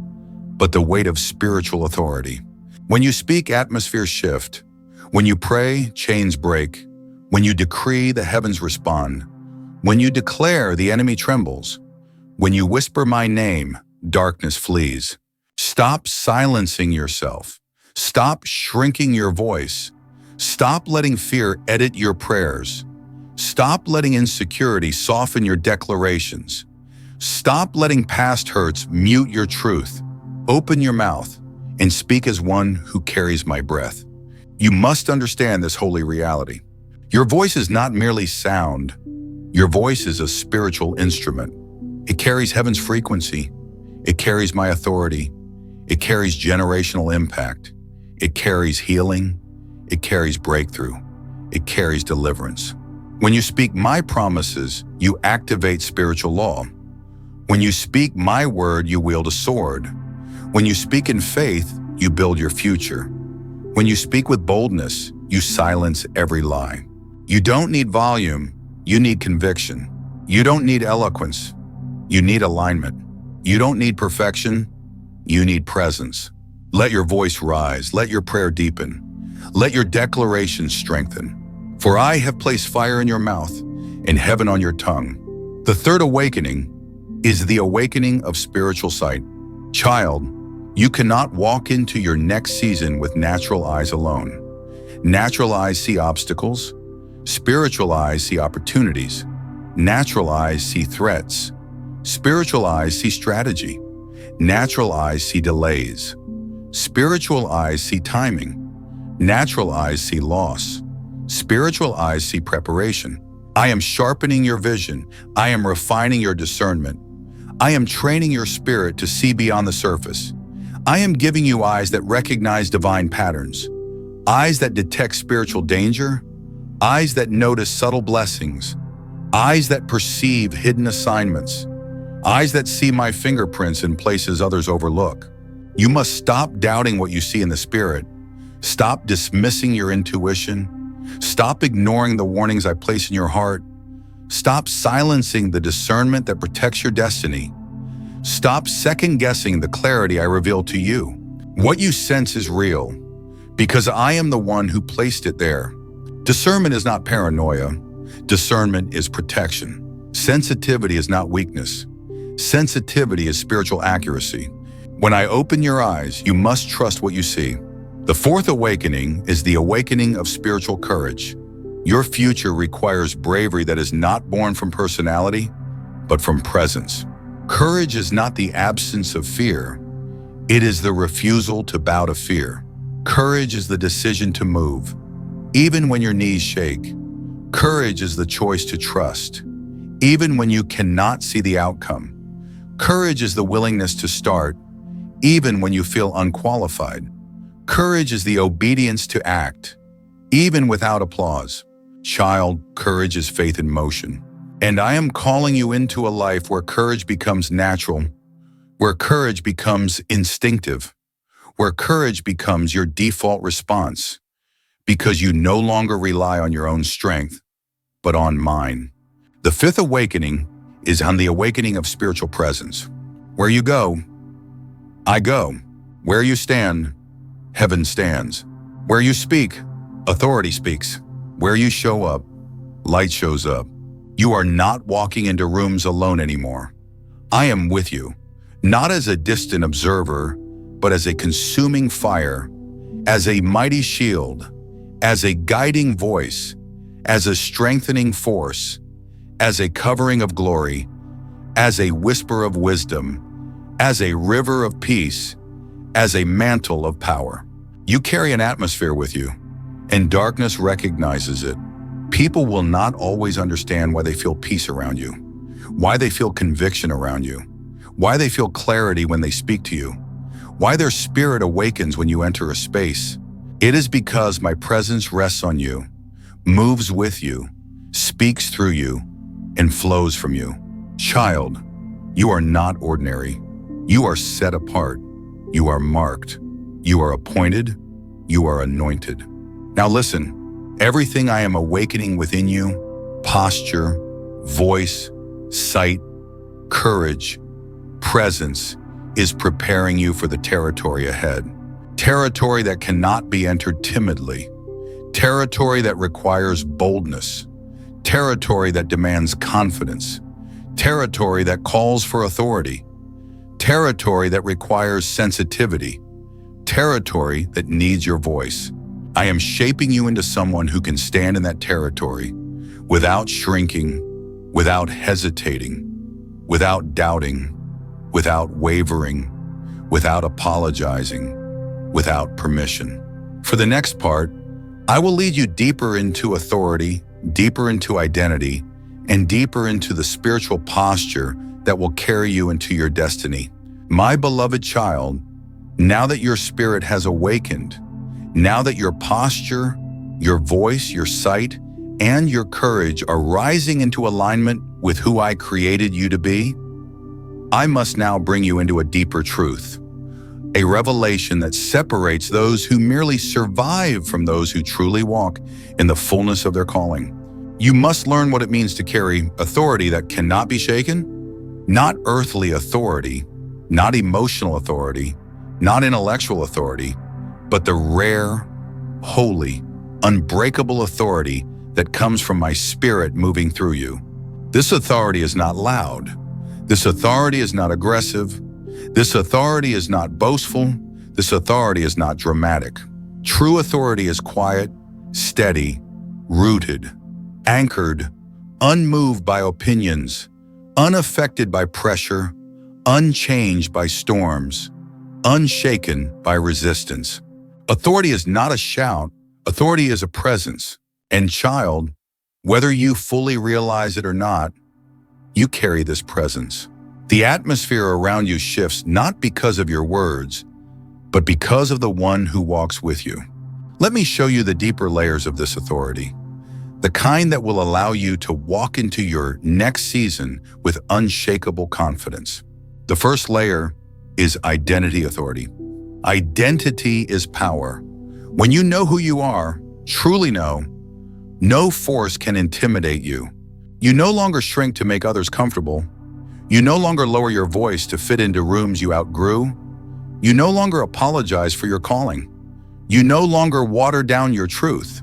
but the weight of spiritual authority. When you speak, atmospheres shift. When you pray, chains break. When you decree, the heavens respond. When you declare, the enemy trembles. When you whisper my name, darkness flees. Stop silencing yourself. Stop shrinking your voice. Stop letting fear edit your prayers. Stop letting insecurity soften your declarations. Stop letting past hurts mute your truth. Open your mouth and speak as one who carries my breath. You must understand this holy reality. Your voice is not merely sound. Your voice is a spiritual instrument. It carries heaven's frequency. It carries my authority. It carries generational impact. It carries healing. It carries breakthrough. It carries deliverance. When you speak my promises, you activate spiritual law. When you speak my word, you wield a sword. When you speak in faith, you build your future. When you speak with boldness, you silence every lie. You don't need volume, you need conviction. You don't need eloquence, you need alignment. You don't need perfection, you need presence. Let your voice rise, let your prayer deepen. Let your declaration strengthen. For I have placed fire in your mouth and heaven on your tongue. The third awakening is the awakening of spiritual sight. Child, you cannot walk into your next season with natural eyes alone. Natural eyes see obstacles. Spiritual eyes see opportunities. Natural eyes see threats. Spiritual eyes see strategy. Natural eyes see delays. Spiritual eyes see timing. Natural eyes see loss. Spiritual eyes see preparation. I am sharpening your vision. I am refining your discernment. I am training your spirit to see beyond the surface. I am giving you eyes that recognize divine patterns, eyes that detect spiritual danger, eyes that notice subtle blessings, eyes that perceive hidden assignments, eyes that see my fingerprints in places others overlook. You must stop doubting what you see in the spirit. Stop dismissing your intuition. Stop ignoring the warnings I place in your heart. Stop silencing the discernment that protects your destiny. Stop second-guessing the clarity I reveal to you. What you sense is real, because I am the one who placed it there. Discernment is not paranoia. Discernment is protection. Sensitivity is not weakness. Sensitivity is spiritual accuracy. When I open your eyes, you must trust what you see. The fourth awakening is the awakening of spiritual courage. Your future requires bravery that is not born from personality, but from presence. Courage is not the absence of fear. It is the refusal to bow to fear. Courage is the decision to move, even when your knees shake. Courage is the choice to trust, even when you cannot see the outcome. Courage is the willingness to start, even when you feel unqualified. Courage is the obedience to act, even without applause. Child, courage is faith in motion. And I am calling you into a life where courage becomes natural, where courage becomes instinctive, where courage becomes your default response, because you no longer rely on your own strength, but on mine. The fifth awakening is on the awakening of spiritual presence. Where you go, I go. Where you stand, heaven stands. Where you speak, authority speaks. Where you show up, light shows up. You are not walking into rooms alone anymore. I am with you, not as a distant observer, but as a consuming fire, as a mighty shield, as a guiding voice, as a strengthening force, as a covering of glory, as a whisper of wisdom, as a river of peace, as a mantle of power. You carry an atmosphere with you, and darkness recognizes it. People will not always understand why they feel peace around you, why they feel conviction around you, why they feel clarity when they speak to you, why their spirit awakens when you enter a space. It is because my presence rests on you, moves with you, speaks through you, and flows from you. Child, you are not ordinary. You are set apart. You are marked. You are appointed. You are anointed. Now listen. Everything I am awakening within you, posture, voice, sight, courage, presence, is preparing you for the territory ahead. Territory that cannot be entered timidly. Territory that requires boldness. Territory that demands confidence. Territory that calls for authority. Territory that requires sensitivity. Territory that needs your voice. I am shaping you into someone who can stand in that territory without shrinking, without hesitating, without doubting, without wavering, without apologizing, without permission. For the next part, I will lead you deeper into authority, deeper into identity, and deeper into the spiritual posture that will carry you into your destiny. My beloved child, now that your spirit has awakened, now that your posture, your voice, your sight, and your courage are rising into alignment with who I created you to be, I must now bring you into a deeper truth, a revelation that separates those who merely survive from those who truly walk in the fullness of their calling. You must learn what it means to carry authority that cannot be shaken, not earthly authority, not emotional authority, not intellectual authority, but the rare, holy, unbreakable authority that comes from my spirit moving through you. This authority is not loud. This authority is not aggressive. This authority is not boastful. This authority is not dramatic. True authority is quiet, steady, rooted, anchored, unmoved by opinions, unaffected by pressure, unchanged by storms, unshaken by resistance. Authority is not a shout. Authority is a presence. And child, whether you fully realize it or not, you carry this presence. The atmosphere around you shifts not because of your words, but because of the one who walks with you. Let me show you the deeper layers of this authority, the kind that will allow you to walk into your next season with unshakable confidence. The first layer is identity authority. Identity is power. When you know who you are, truly know, no force can intimidate you. You no longer shrink to make others comfortable. You no longer lower your voice to fit into rooms you outgrew. You no longer apologize for your calling. You no longer water down your truth.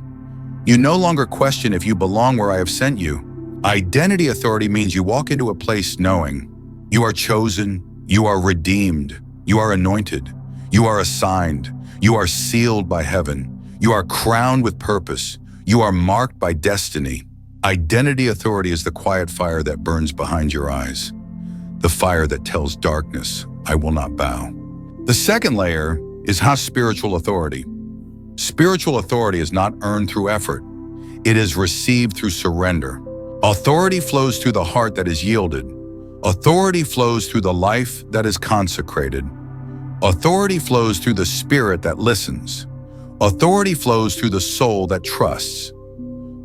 You no longer question if you belong where I have sent you. Identity authority means you walk into a place knowing you are chosen, you are redeemed, you are anointed, you are assigned, you are sealed by heaven, you are crowned with purpose, you are marked by destiny. Identity authority is the quiet fire that burns behind your eyes, the fire that tells darkness, I will not bow. The second layer is spiritual authority. Spiritual authority is not earned through effort. It is received through surrender. Authority flows through the heart that is yielded. Authority flows through the life that is consecrated. Authority flows through the spirit that listens. Authority flows through the soul that trusts.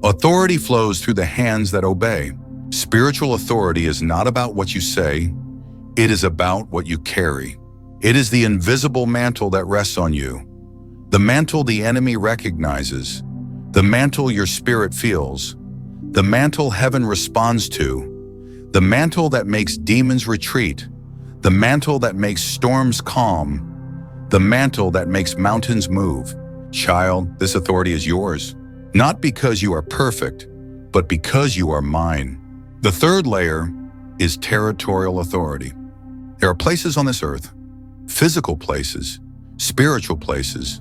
Authority flows through the hands that obey. Spiritual authority is not about what you say. It is about what you carry. It is the invisible mantle that rests on you, the mantle the enemy recognizes, the mantle your spirit feels, the mantle heaven responds to, the mantle that makes demons retreat, the mantle that makes storms calm, the mantle that makes mountains move. Child, this authority is yours, not because you are perfect, but because you are mine. The third layer is territorial authority. There are places on this earth, physical places, spiritual places,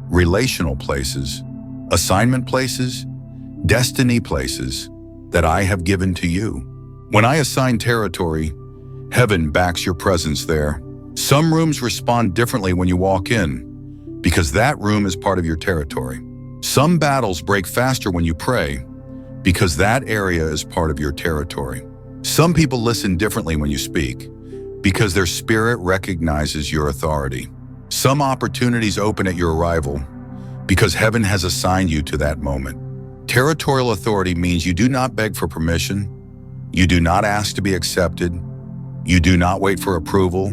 relational places, assignment places, destiny places that I have given to you. When I assign territory, heaven backs your presence there. Some rooms respond differently when you walk in, because that room is part of your territory. Some battles break faster when you pray, because that area is part of your territory. Some people listen differently when you speak, because their spirit recognizes your authority. Some opportunities open at your arrival, because heaven has assigned you to that moment. Territorial authority means you do not beg for permission, you do not ask to be accepted, you do not wait for approval,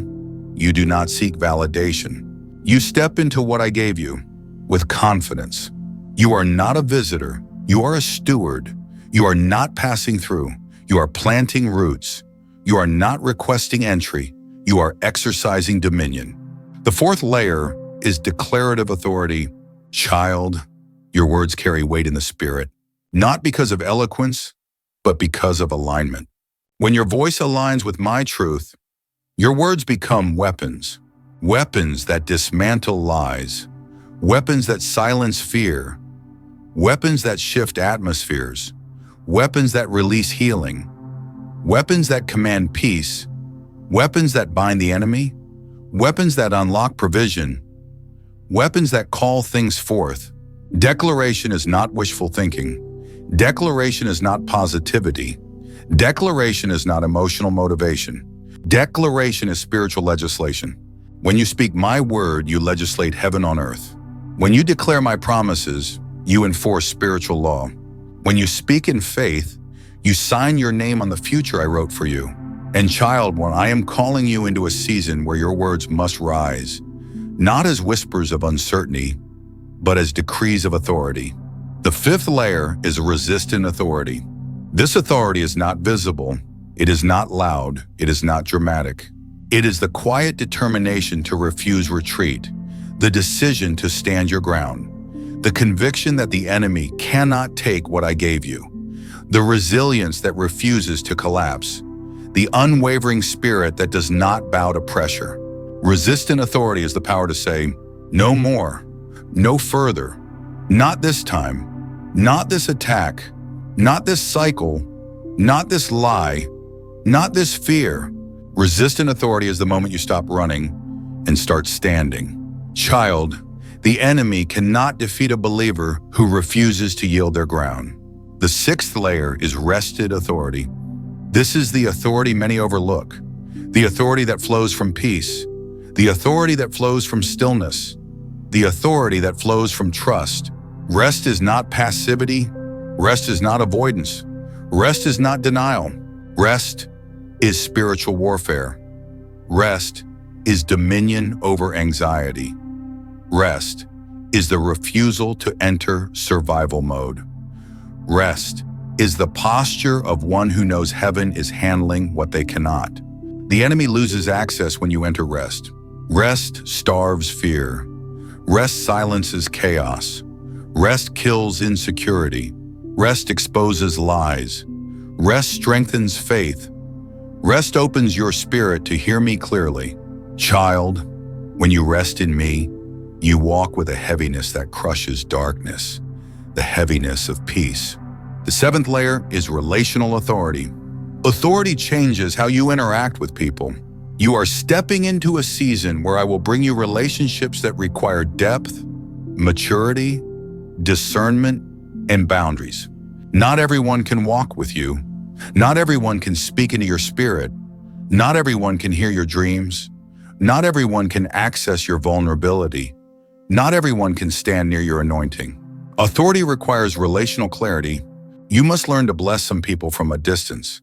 you do not seek validation. You step into what I gave you with confidence. You are not a visitor, you are a steward. You are not passing through, you are planting roots. You are not requesting entry, you are exercising dominion. The fourth layer is declarative authority. Child, your words carry weight in the spirit, not because of eloquence, but because of alignment. When your voice aligns with my truth, your words become weapons. Weapons that dismantle lies, weapons that silence fear, weapons that shift atmospheres, weapons that release healing, weapons that command peace, weapons that bind the enemy, weapons that unlock provision, weapons that call things forth. Declaration is not wishful thinking. Declaration is not positivity. Declaration is not emotional motivation. Declaration is spiritual legislation. When you speak my word, you legislate heaven on earth. When you declare my promises, you enforce spiritual law. When you speak in faith, you sign your name on the future I wrote for you. And child, when I am calling you into a season where your words must rise, not as whispers of uncertainty, but as decrees of authority. The fifth layer is resistant authority. This authority is not visible, it is not loud, it is not dramatic. It is the quiet determination to refuse retreat, the decision to stand your ground, the conviction that the enemy cannot take what I gave you, the resilience that refuses to collapse, the unwavering spirit that does not bow to pressure. Resistant authority is the power to say, no more, no further, not this time, not this attack, not this cycle, not this lie, not this fear. Resistant authority is the moment you stop running and start standing. Child, the enemy cannot defeat a believer who refuses to yield their ground. The sixth layer is rested authority. This is the authority many overlook, the authority that flows from peace, the authority that flows from stillness, the authority that flows from trust. Rest is not passivity. Rest is not avoidance. Rest is not denial. Rest is spiritual warfare. Rest is dominion over anxiety. Rest is the refusal to enter survival mode. Rest is the posture of one who knows heaven is handling what they cannot. The enemy loses access when you enter rest. Rest starves fear. Rest silences chaos. Rest kills insecurity. Rest exposes lies. Rest strengthens faith. Rest opens your spirit to hear me clearly. Child, when you rest in me, you walk with a heaviness that crushes darkness, the heaviness of peace. The seventh layer is relational authority. Authority changes how you interact with people. You are stepping into a season where I will bring you relationships that require depth, maturity, discernment, and boundaries. Not everyone can walk with you. Not everyone can speak into your spirit. Not everyone can hear your dreams. Not everyone can access your vulnerability. Not everyone can stand near your anointing. Authority requires relational clarity. You must learn to bless some people from a distance,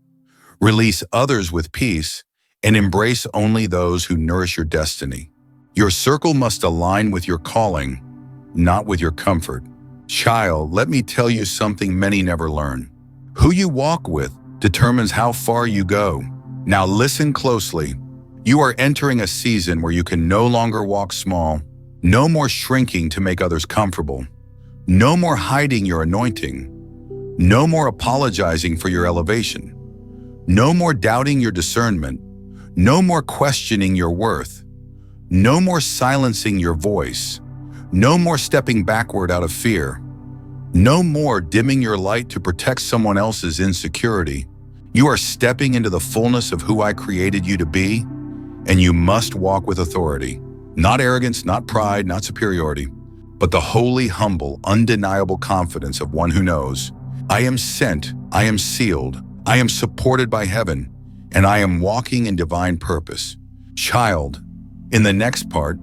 release others with peace, and embrace only those who nourish your destiny. Your circle must align with your calling, not with your comfort. Child, let me tell you something many never learn. Who you walk with determines how far you go. Now listen closely. You are entering a season where you can no longer walk small, no more shrinking to make others comfortable, no more hiding your anointing, no more apologizing for your elevation, no more doubting your discernment, no more questioning your worth, no more silencing your voice, no more stepping backward out of fear, no more dimming your light to protect someone else's insecurity. You are stepping into the fullness of who I created you to be, and you must walk with authority. Not arrogance, not pride, not superiority, but the holy, humble, undeniable confidence of one who knows, I am sent, I am sealed, I am supported by heaven, and I am walking in divine purpose. Child, in the next part,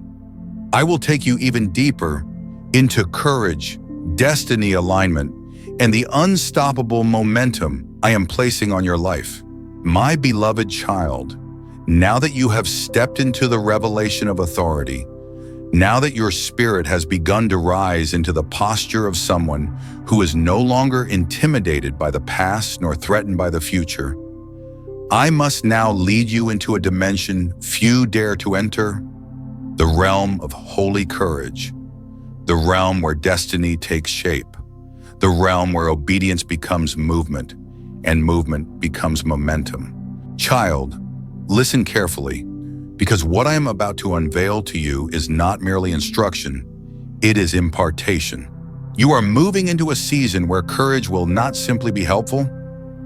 I will take you even deeper into courage, destiny alignment, and the unstoppable momentum I am placing on your life. My beloved child, now that you have stepped into the revelation of authority, now that your spirit has begun to rise into the posture of someone who is no longer intimidated by the past nor threatened by the future, I must now lead you into a dimension few dare to enter, the realm of holy courage, the realm where destiny takes shape, the realm where obedience becomes movement and movement becomes momentum. Child, listen carefully, because what I am about to unveil to you is not merely instruction, it is impartation. You are moving into a season where courage will not simply be helpful,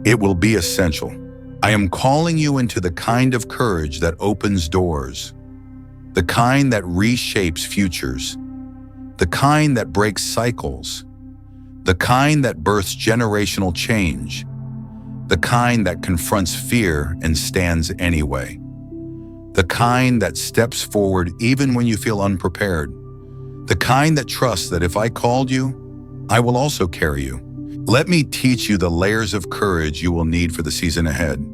it will be essential. I am calling you into the kind of courage that opens doors, the kind that reshapes futures, the kind that breaks cycles, the kind that births generational change, the kind that confronts fear and stands anyway, the kind that steps forward even when you feel unprepared, the kind that trusts that if I called you, I will also carry you. Let me teach you the layers of courage you will need for the season ahead.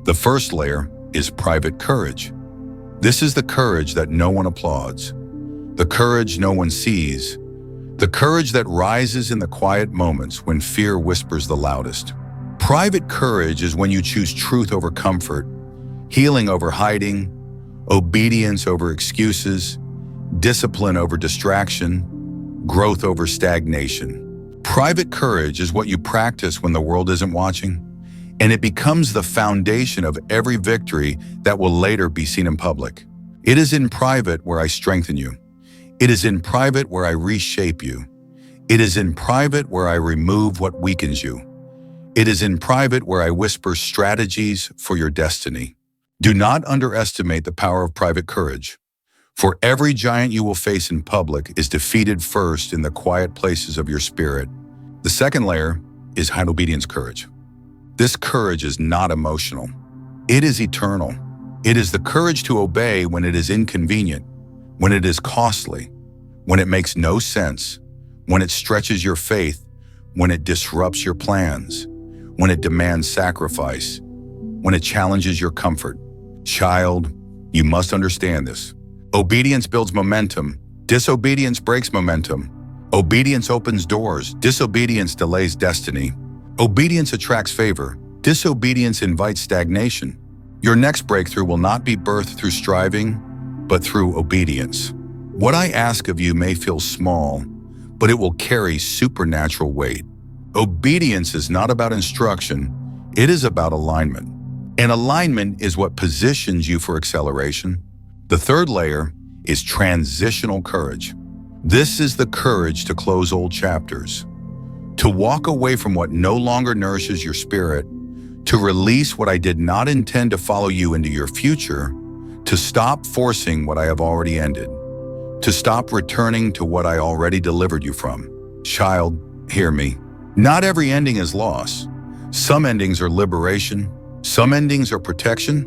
The first layer is private courage. This is the courage that no one applauds, the courage no one sees, the courage that rises in the quiet moments when fear whispers the loudest. Private courage is when you choose truth over comfort, healing over hiding, obedience over excuses, discipline over distraction, growth over stagnation. Private courage is what you practice when the world isn't watching, and it becomes the foundation of every victory that will later be seen in public. It is in private where I strengthen you. It is in private where I reshape you. It is in private where I remove what weakens you. It is in private where I whisper strategies for your destiny. Do not underestimate the power of private courage. For every giant you will face in public is defeated first in the quiet places of your spirit. The second layer is high obedience courage. This courage is not emotional. It is eternal. It is the courage to obey when it is inconvenient, when it is costly, when it makes no sense, when it stretches your faith, when it disrupts your plans, when it demands sacrifice, when it challenges your comfort. Child, you must understand this. Obedience builds momentum. Disobedience breaks momentum. Obedience opens doors. Disobedience delays destiny. Obedience attracts favor. Disobedience invites stagnation. Your next breakthrough will not be birthed through striving, but through obedience. What I ask of you may feel small, but it will carry supernatural weight. Obedience is not about instruction, it is about alignment. And alignment is what positions you for acceleration. The third layer is transitional courage. This is the courage to close old chapters, to walk away from what no longer nourishes your spirit, to release what I did not intend to follow you into your future, to stop forcing what I have already ended, to stop returning to what I already delivered you from. Child, hear me. Not every ending is loss. Some endings are liberation. Some endings are protection.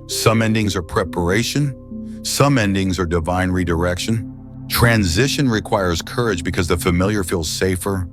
Some endings are preparation. Some endings are divine redirection. Transition requires courage because the familiar feels safer,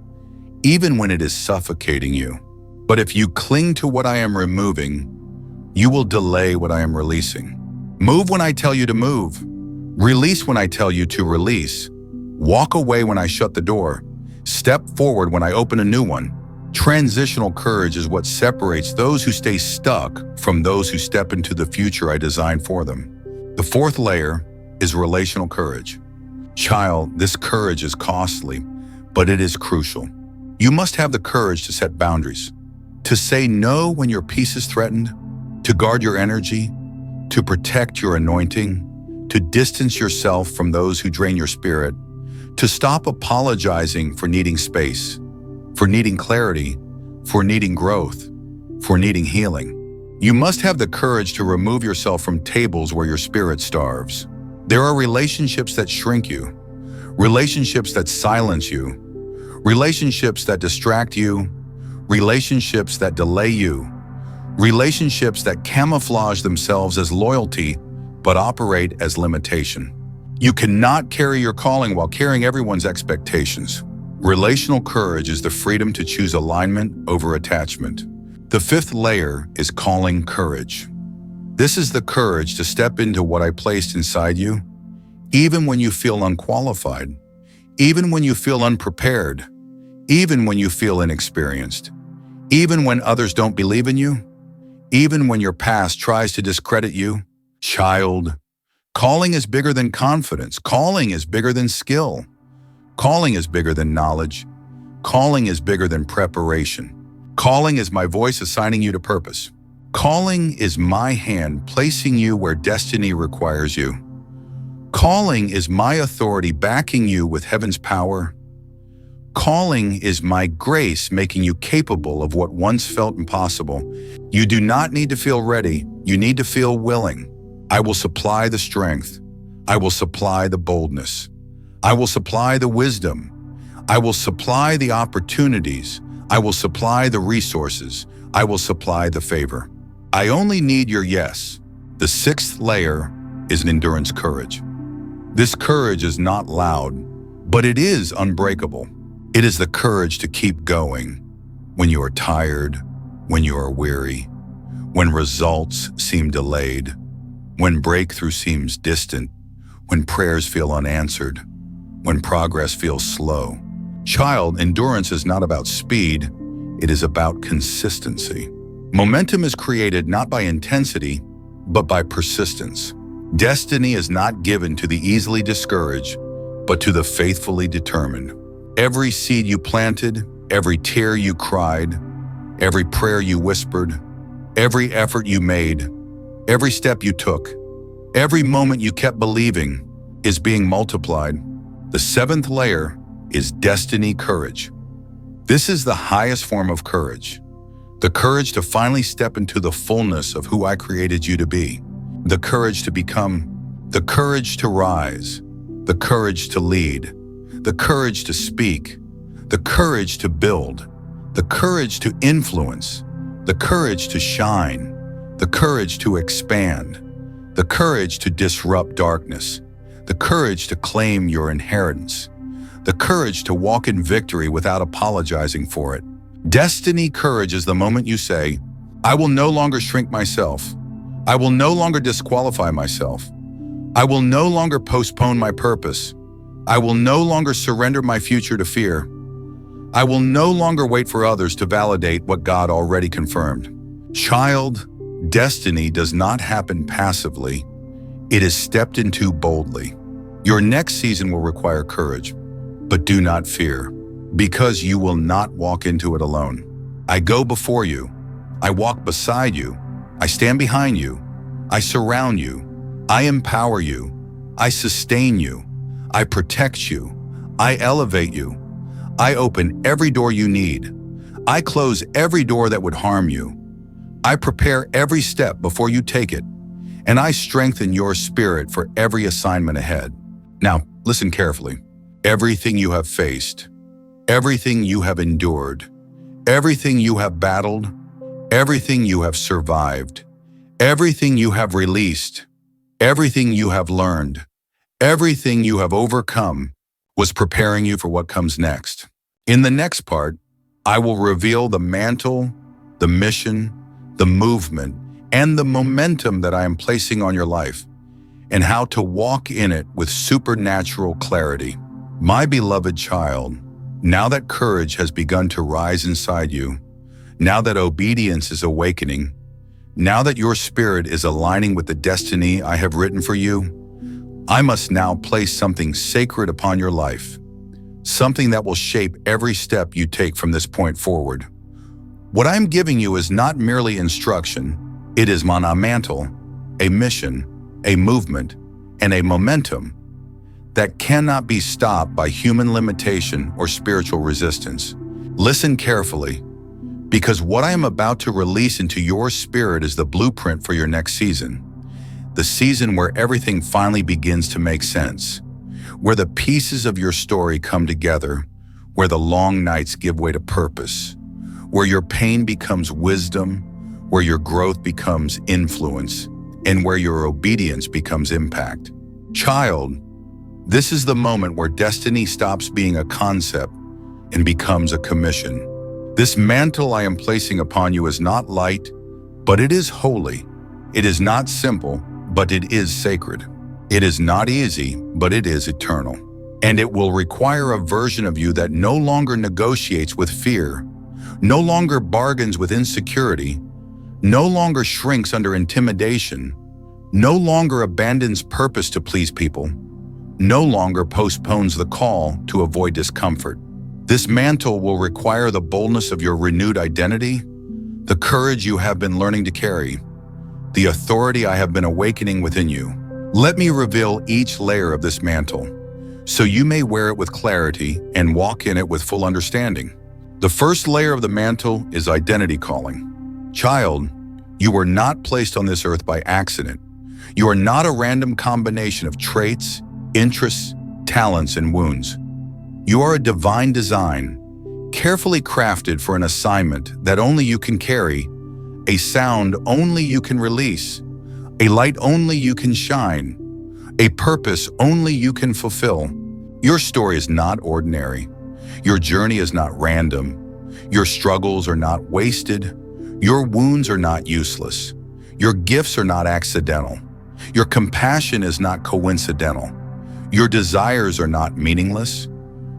even when it is suffocating you. But if you cling to what I am removing, you will delay what I am releasing. Move when I tell you to move. Release when I tell you to release. Walk away when I shut the door. Step forward when I open a new one. Transitional courage is what separates those who stay stuck from those who step into the future I designed for them. The fourth layer is relational courage. Child, this courage is costly, but it is crucial. You must have the courage to set boundaries, to say no when your peace is threatened, to guard your energy, to protect your anointing, to distance yourself from those who drain your spirit, to stop apologizing for needing space, for needing clarity, for needing growth, for needing healing. You must have the courage to remove yourself from tables where your spirit starves. There are relationships that shrink you, relationships that silence you, relationships that distract you, relationships that delay you, relationships that camouflage themselves as loyalty but operate as limitation. You cannot carry your calling while carrying everyone's expectations. Relational courage is the freedom to choose alignment over attachment. The fifth layer is calling courage. This is the courage to step into what I placed inside you, even when you feel unqualified, even when you feel unprepared, even when you feel inexperienced, even when others don't believe in you, even when your past tries to discredit you. Child, calling is bigger than confidence. Calling is bigger than skill. Calling is bigger than knowledge. Calling is bigger than preparation. Calling is my voice assigning you to purpose. Calling is my hand placing you where destiny requires you. Calling is my authority backing you with heaven's power. Calling is my grace making you capable of what once felt impossible. You do not need to feel ready. You need to feel willing. I will supply the strength. I will supply the boldness. I will supply the wisdom. I will supply the opportunities. I will supply the resources. I will supply the favor. I only need your yes. The sixth layer is an endurance courage. This courage is not loud, but it is unbreakable. It is the courage to keep going when you are tired, when you are weary, when results seem delayed, when breakthrough seems distant, when prayers feel unanswered, when progress feels slow. Child, endurance is not about speed, it is about consistency. Momentum is created not by intensity, but by persistence. Destiny is not given to the easily discouraged, but to the faithfully determined. Every seed you planted, every tear you cried, every prayer you whispered, every effort you made, every step you took, every moment you kept believing is being multiplied. The seventh layer is destiny courage. This is the highest form of courage. The courage to finally step into the fullness of who I created you to be. The courage to become, the courage to rise, the courage to lead, the courage to speak, the courage to build, the courage to influence, the courage to shine, the courage to expand, the courage to disrupt darkness, the courage to claim your inheritance, the courage to walk in victory without apologizing for it. Destiny courage is the moment you say, I will no longer shrink myself. I will no longer disqualify myself. I will no longer postpone my purpose. I will no longer surrender my future to fear. I will no longer wait for others to validate what God already confirmed. Child, destiny does not happen passively. It is stepped into boldly. Your next season will require courage, but do not fear, because you will not walk into it alone. I go before you. I walk beside you. I stand behind you. I surround you. I empower you. I sustain you. I protect you. I elevate you. I open every door you need. I close every door that would harm you. I prepare every step before you take it, and I strengthen your spirit for every assignment ahead. Now, listen carefully. Everything you have faced, everything you have endured, everything you have battled, everything you have survived, everything you have released, everything you have learned, everything you have overcome was preparing you for what comes next. In the next part, I will reveal the mantle, the mission, the movement, and the momentum that I am placing on your life, and how to walk in it with supernatural clarity. My beloved child, now that courage has begun to rise inside you, now that obedience is awakening, now that your spirit is aligning with the destiny I have written for you, I must now place something sacred upon your life, something that will shape every step you take from this point forward. What I'm giving you is not merely instruction, it is a mantle, a mission, a movement, and a momentum that cannot be stopped by human limitation or spiritual resistance. Listen carefully, because what I am about to release into your spirit is the blueprint for your next season. The season where everything finally begins to make sense, where the pieces of your story come together, where the long nights give way to purpose, where your pain becomes wisdom, where your growth becomes influence, and where your obedience becomes impact. Child, this is the moment where destiny stops being a concept and becomes a commission. This mantle I am placing upon you is not light, but it is holy. It is not simple, but it is sacred. It is not easy, but it is eternal. And it will require a version of you that no longer negotiates with fear, no longer bargains with insecurity, no longer shrinks under intimidation, no longer abandons purpose to please people, no longer postpones the call to avoid discomfort. This mantle will require the boldness of your renewed identity, the courage you have been learning to carry, the authority I have been awakening within you. Let me reveal each layer of this mantle, so you may wear it with clarity and walk in it with full understanding. The first layer of the mantle is identity calling. Child, you were not placed on this earth by accident. You are not a random combination of traits, interests, talents, and wounds. You are a divine design, carefully crafted for an assignment that only you can carry, a sound only you can release, a light only you can shine, a purpose only you can fulfill. Your story is not ordinary. Your journey is not random. Your struggles are not wasted. Your wounds are not useless. Your gifts are not accidental. Your compassion is not coincidental. Your desires are not meaningless.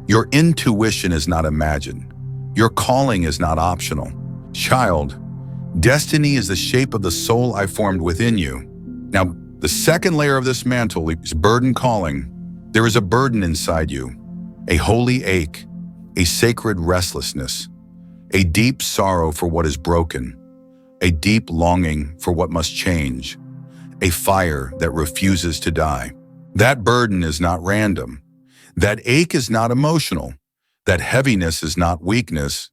Your intuition is not imagined. Your calling is not optional. Child, destiny is the shape of the soul I formed within you. Now, the second layer of this mantle is burden calling. There is a burden inside you, a holy ache, a sacred restlessness, a deep sorrow for what is broken, a deep longing for what must change, a fire that refuses to die. That burden is not random. That ache is not emotional. That heaviness is not weakness.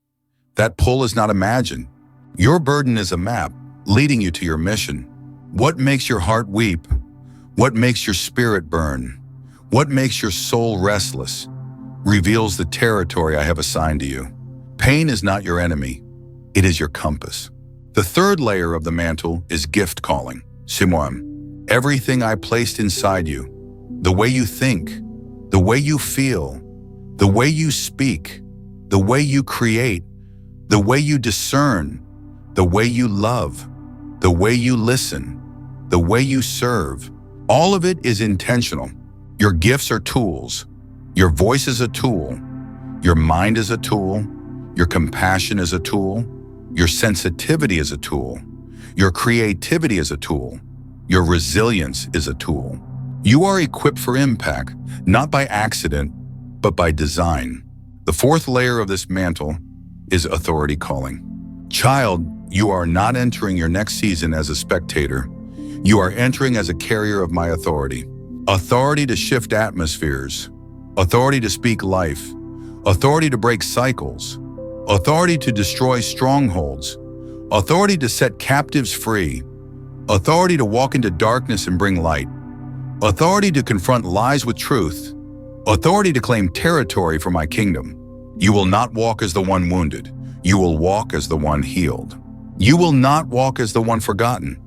That pull is not imagined. Your burden is a map leading you to your mission. What makes your heart weep? What makes your spirit burn? What makes your soul restless? Reveals the territory I have assigned to you. Pain is not your enemy. It is your compass. The third layer of the mantle is gift calling. Simon, everything I placed inside you, the way you think, the way you feel, the way you speak, the way you create, the way you discern, the way you love, the way you listen, the way you serve, all of it is intentional. Your gifts are tools. Your voice is a tool. Your mind is a tool. Your compassion is a tool. Your sensitivity is a tool. Your creativity is a tool. Your resilience is a tool. You are equipped for impact, not by accident, but by design. The fourth layer of this mantle is authority calling. Child, you are not entering your next season as a spectator. You are entering as a carrier of my authority. Authority to shift atmospheres, authority to speak life, authority to break cycles, authority to destroy strongholds, authority to set captives free, authority to walk into darkness and bring light, authority to confront lies with truth, authority to claim territory for my kingdom. You will not walk as the one wounded. You will walk as the one healed. You will not walk as the one forgotten.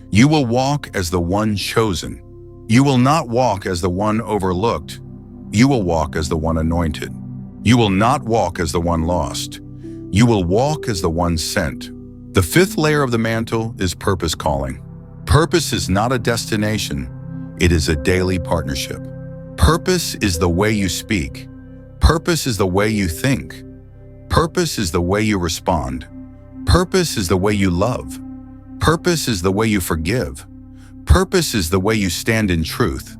You will walk as the one chosen. You will not walk as the one overlooked. You will walk as the one anointed. You will not walk as the one lost. You will walk as the one sent. The fifth layer of the mantle is purpose calling. Purpose is not a destination. It is a daily partnership. Purpose is the way you speak. Purpose is the way you think. Purpose is the way you respond. Purpose is the way you love. Purpose is the way you forgive. Purpose is the way you stand in truth.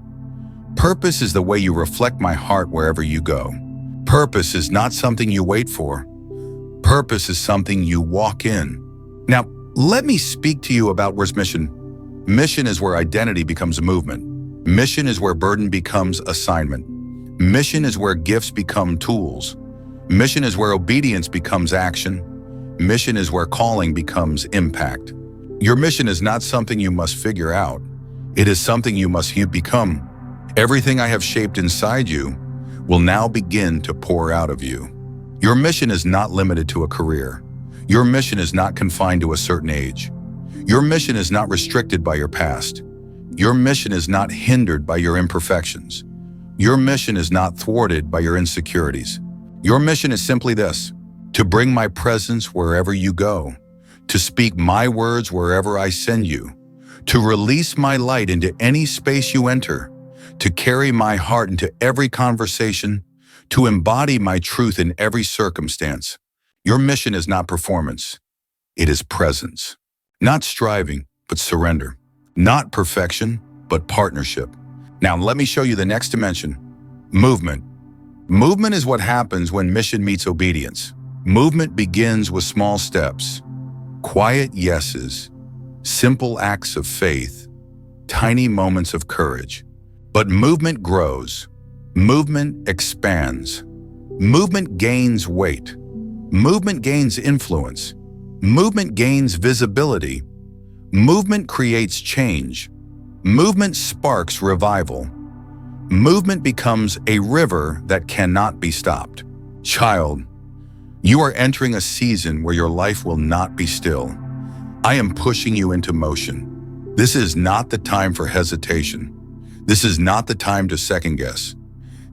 Purpose is the way you reflect my heart wherever you go. Purpose is not something you wait for. Purpose is something you walk in. Now, let me speak to you about where's mission. Mission is where identity becomes movement. Mission is where burden becomes assignment. Mission is where gifts become tools. Mission is where obedience becomes action. Mission is where calling becomes impact. Your mission is not something you must figure out. It is something you must become. Everything I have shaped inside you will now begin to pour out of you. Your mission is not limited to a career. Your mission is not confined to a certain age. Your mission is not restricted by your past. Your mission is not hindered by your imperfections. Your mission is not thwarted by your insecurities. Your mission is simply this: to bring my presence wherever you go, to speak my words wherever I send you, to release my light into any space you enter, to carry my heart into every conversation, to embody my truth in every circumstance. Your mission is not performance. It is presence. Not striving, but surrender. Not perfection, but partnership. Now let me show you the next dimension: movement. Movement is what happens when mission meets obedience. Movement begins with small steps, quiet yeses, simple acts of faith, tiny moments of courage. But movement grows. Movement expands. Movement gains weight. Movement gains influence. Movement gains visibility. Movement creates change. Movement sparks revival. Movement becomes a river that cannot be stopped. Child, you are entering a season where your life will not be still. I am pushing you into motion. This is not the time for hesitation. This is not the time to second guess.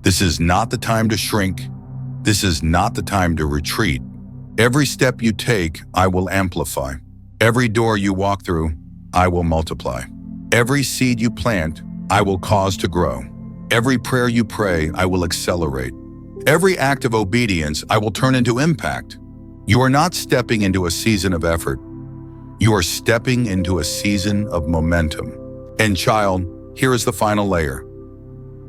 This is not the time to shrink. This is not the time to retreat. Every step you take, I will amplify. Every door you walk through, I will multiply. Every seed you plant, I will cause to grow. Every prayer you pray, I will accelerate. Every act of obedience, I will turn into impact. You are not stepping into a season of effort. You are stepping into a season of momentum. And child, here is the final layer.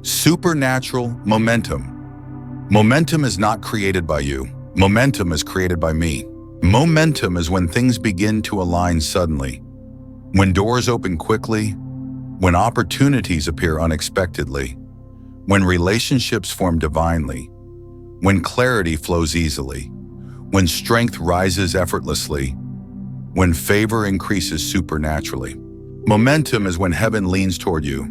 Supernatural momentum. Momentum is not created by you. Momentum is created by me. Momentum is when things begin to align suddenly, when doors open quickly, when opportunities appear unexpectedly, when relationships form divinely, when clarity flows easily, when strength rises effortlessly, when favor increases supernaturally. Momentum is when heaven leans toward you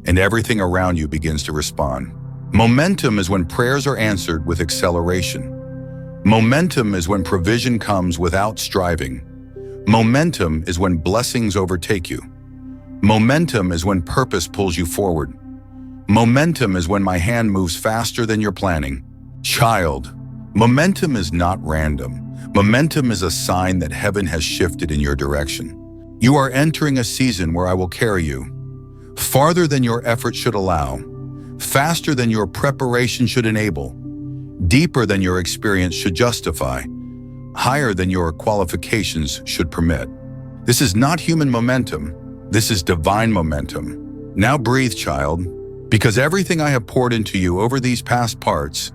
and everything around you begins to respond. Momentum is when prayers are answered with acceleration. Momentum is when provision comes without striving. Momentum is when blessings overtake you. Momentum is when purpose pulls you forward. Momentum is when my hand moves faster than you're planning. Child, momentum is not random. Momentum is a sign that heaven has shifted in your direction. You are entering a season where I will carry you farther than your effort should allow, faster than your preparation should enable, deeper than your experience should justify, higher than your qualifications should permit. This is not human momentum. This is divine momentum. Now breathe, child, because everything I have poured into you over these past parts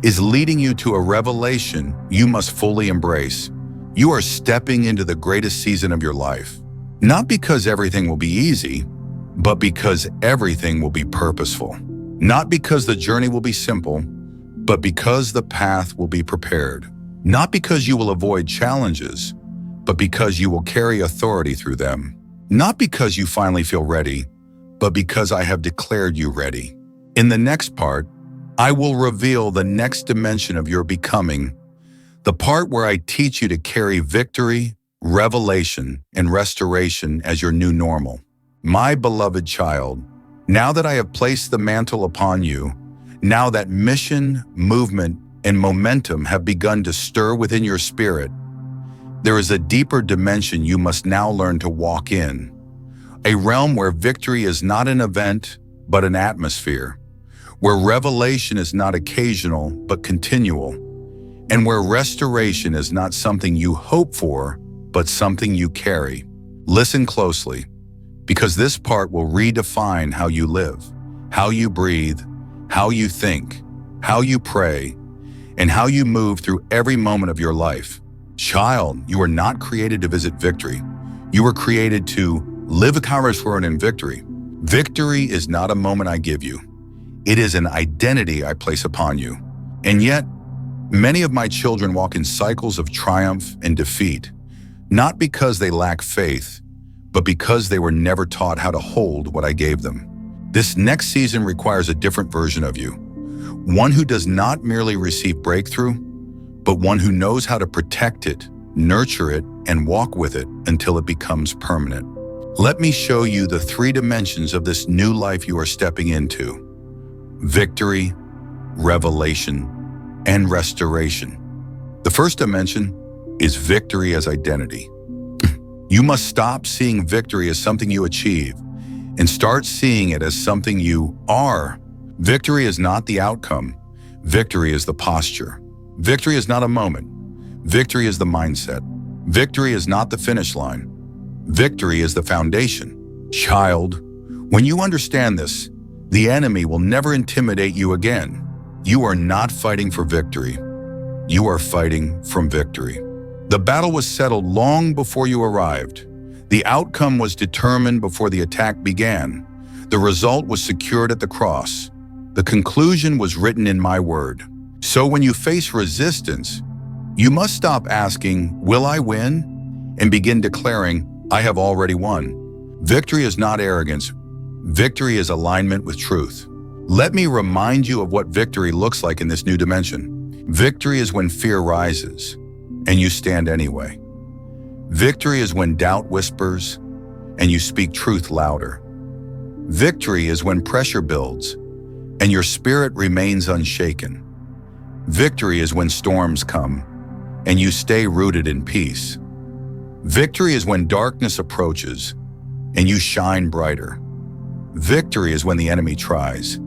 is leading you to a revelation you must fully embrace. You are stepping into the greatest season of your life, not because everything will be easy, but because everything will be purposeful. Not because the journey will be simple, but because the path will be prepared. Not because you will avoid challenges, but because you will carry authority through them. Not because you finally feel ready, but because I have declared you ready. In the next part, I will reveal the next dimension of your becoming, the part where I teach you to carry victory, revelation, and restoration as your new normal. My beloved child, now that I have placed the mantle upon you, now that mission, movement, and momentum have begun to stir within your spirit, there is a deeper dimension you must now learn to walk in. A realm where victory is not an event, but an atmosphere. Where revelation is not occasional, but continual. And where restoration is not something you hope for, but something you carry. Listen closely, because this part will redefine how you live, how you breathe, how you think, how you pray, and how you move through every moment of your life. Child, you are not created to visit victory. You were created to live a conversation in victory. Victory is not a moment I give you. It is an identity I place upon you. And yet, many of my children walk in cycles of triumph and defeat, not because they lack faith, but because they were never taught how to hold what I gave them. This next season requires a different version of you. One who does not merely receive breakthrough, but one who knows how to protect it, nurture it, and walk with it until it becomes permanent. Let me show you the 3 dimensions of this new life you are stepping into: victory, revelation, and restoration. The first dimension is victory as identity. You must stop seeing victory as something you achieve and start seeing it as something you are. Victory is not the outcome. Victory is the posture. Victory is not a moment. Victory is the mindset. Victory is not the finish line. Victory is the foundation. Child, when you understand this, the enemy will never intimidate you again. You are not fighting for victory. You are fighting from victory. The battle was settled long before you arrived. The outcome was determined before the attack began. The result was secured at the cross. The conclusion was written in my word. So when you face resistance, you must stop asking, "Will I win?" and begin declaring, "I have already won." Victory is not arrogance. Victory is alignment with truth. Let me remind you of what victory looks like in this new dimension. Victory is when fear rises, and you stand anyway. Victory is when doubt whispers, and you speak truth louder. Victory is when pressure builds, and your spirit remains unshaken. Victory is when storms come, and you stay rooted in peace. Victory is when darkness approaches, and you shine brighter. Victory is when the enemy tries,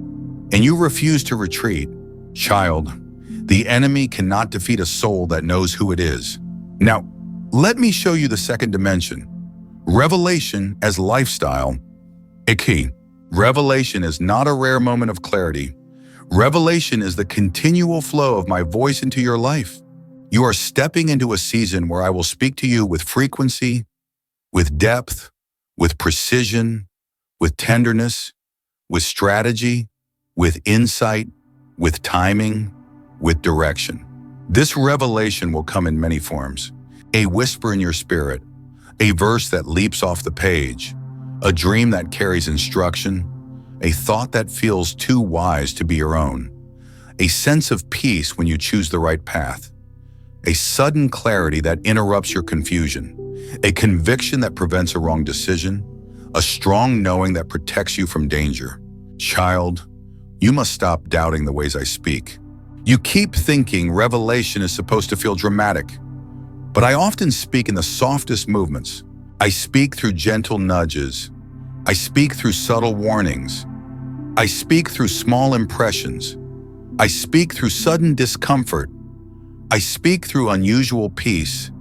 and you refuse to retreat. Child, the enemy cannot defeat a soul that knows who it is. Now, let me show you the second dimension. Revelation as lifestyle. A key. Revelation is not a rare moment of clarity. Revelation is the continual flow of my voice into your life. You are stepping into a season where I will speak to you with frequency, with depth, with precision, with tenderness, with strategy, with insight, with timing, with direction. This revelation will come in many forms. A whisper in your spirit, a verse that leaps off the page, a dream that carries instruction, a thought that feels too wise to be your own, a sense of peace when you choose the right path, a sudden clarity that interrupts your confusion, a conviction that prevents a wrong decision, a strong knowing that protects you from danger. Child, you must stop doubting the ways I speak. You keep thinking revelation is supposed to feel dramatic, but I often speak in the softest movements. I speak through gentle nudges. I speak through subtle warnings. I speak through small impressions. I speak through sudden discomfort. I speak through unusual peace.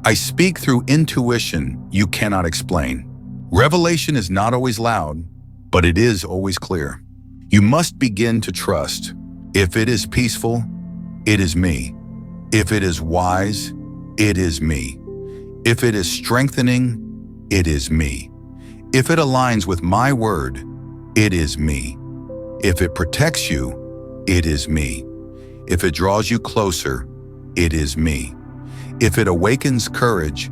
I speak through intuition you cannot explain. Revelation is not always loud, but it is always clear. You must begin to trust. If it is peaceful, it is me. If it is wise, it is me. If it is strengthening, it is me. If it aligns with my word, it is me. If it protects you, it is me. If it draws you closer, it is me. If it awakens courage,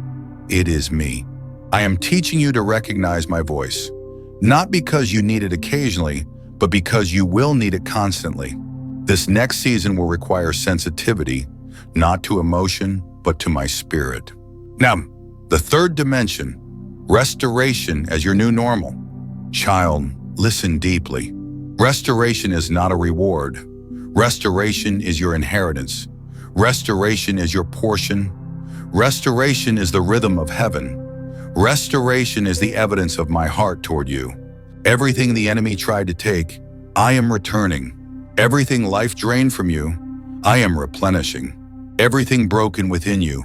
it is me. I am teaching you to recognize my voice, not because you need it occasionally, but because you will need it constantly. This next season will require sensitivity, not to emotion, but to my spirit. Now, the third dimension, restoration as your new normal. Child, listen deeply. Restoration is not a reward. Restoration is your inheritance. Restoration is your portion. Restoration is the rhythm of heaven. Restoration is the evidence of my heart toward you. Everything the enemy tried to take, I am returning. Everything life drained from you, I am replenishing. Everything broken within you,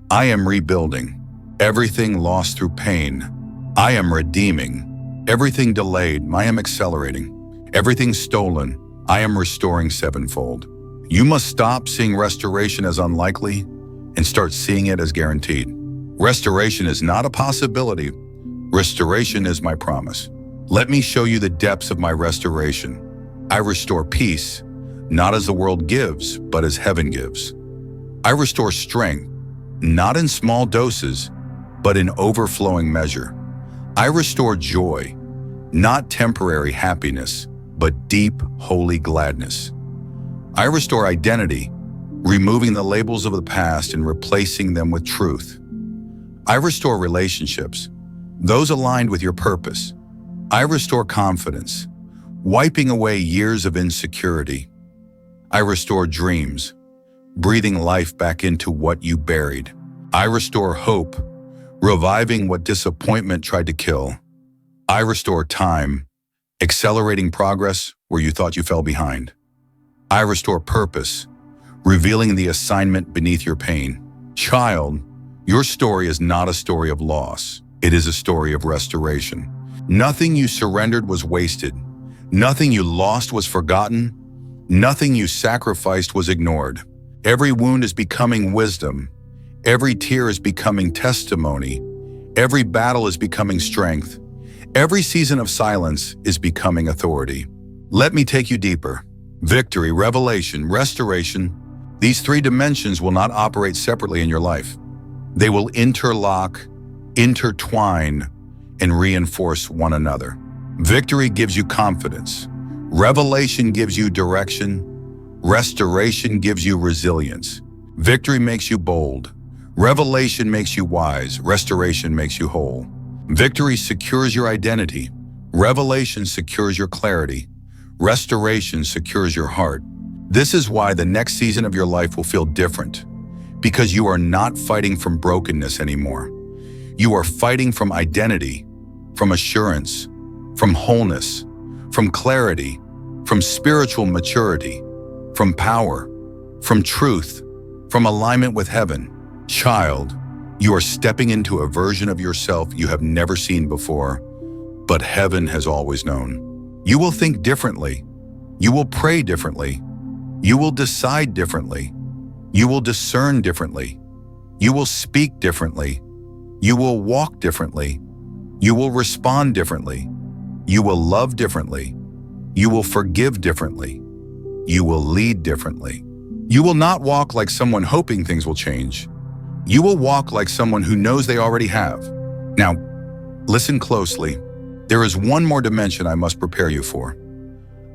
I am rebuilding. Everything lost through pain, I am redeeming. Everything delayed, I am accelerating. Everything stolen, I am restoring sevenfold. You must stop seeing restoration as unlikely and start seeing it as guaranteed. Restoration is not a possibility. Restoration is my promise. Let me show you the depths of my restoration. I restore peace, not as the world gives, but as heaven gives. I restore strength, not in small doses, but in overflowing measure. I restore joy, not temporary happiness, but deep, holy gladness. I restore identity, removing the labels of the past and replacing them with truth. I restore relationships, those aligned with your purpose. I restore confidence, wiping away years of insecurity. I restore dreams, breathing life back into what you buried. I restore hope, reviving what disappointment tried to kill. I restore time, accelerating progress where you thought you fell behind. I restore purpose, revealing the assignment beneath your pain. Child, your story is not a story of loss. It is a story of restoration. Nothing you surrendered was wasted. Nothing you lost was forgotten. Nothing you sacrificed was ignored. Every wound is becoming wisdom. Every tear is becoming testimony. Every battle is becoming strength. Every season of silence is becoming authority. Let me take you deeper. Victory, revelation, restoration. These three dimensions will not operate separately in your life. They will interlock, intertwine, and reinforce one another. Victory gives you confidence. Revelation gives you direction. Restoration gives you resilience. Victory makes you bold. Revelation makes you wise. Restoration makes you whole. Victory secures your identity. Revelation secures your clarity. Restoration secures your heart. This is why the next season of your life will feel different, because you are not fighting from brokenness anymore. You are fighting from identity, from assurance, from wholeness, from clarity, from spiritual maturity, from power, from truth, from alignment with heaven. Child, you are stepping into a version of yourself you have never seen before, but heaven has always known. You will think differently. You will pray differently. You will decide differently. You will discern differently. You will speak differently. You will walk differently. You will respond differently. You will love differently. You will forgive differently. You will lead differently. You will not walk like someone hoping things will change. You will walk like someone who knows they already have. Now, listen closely. There is one more dimension I must prepare you for.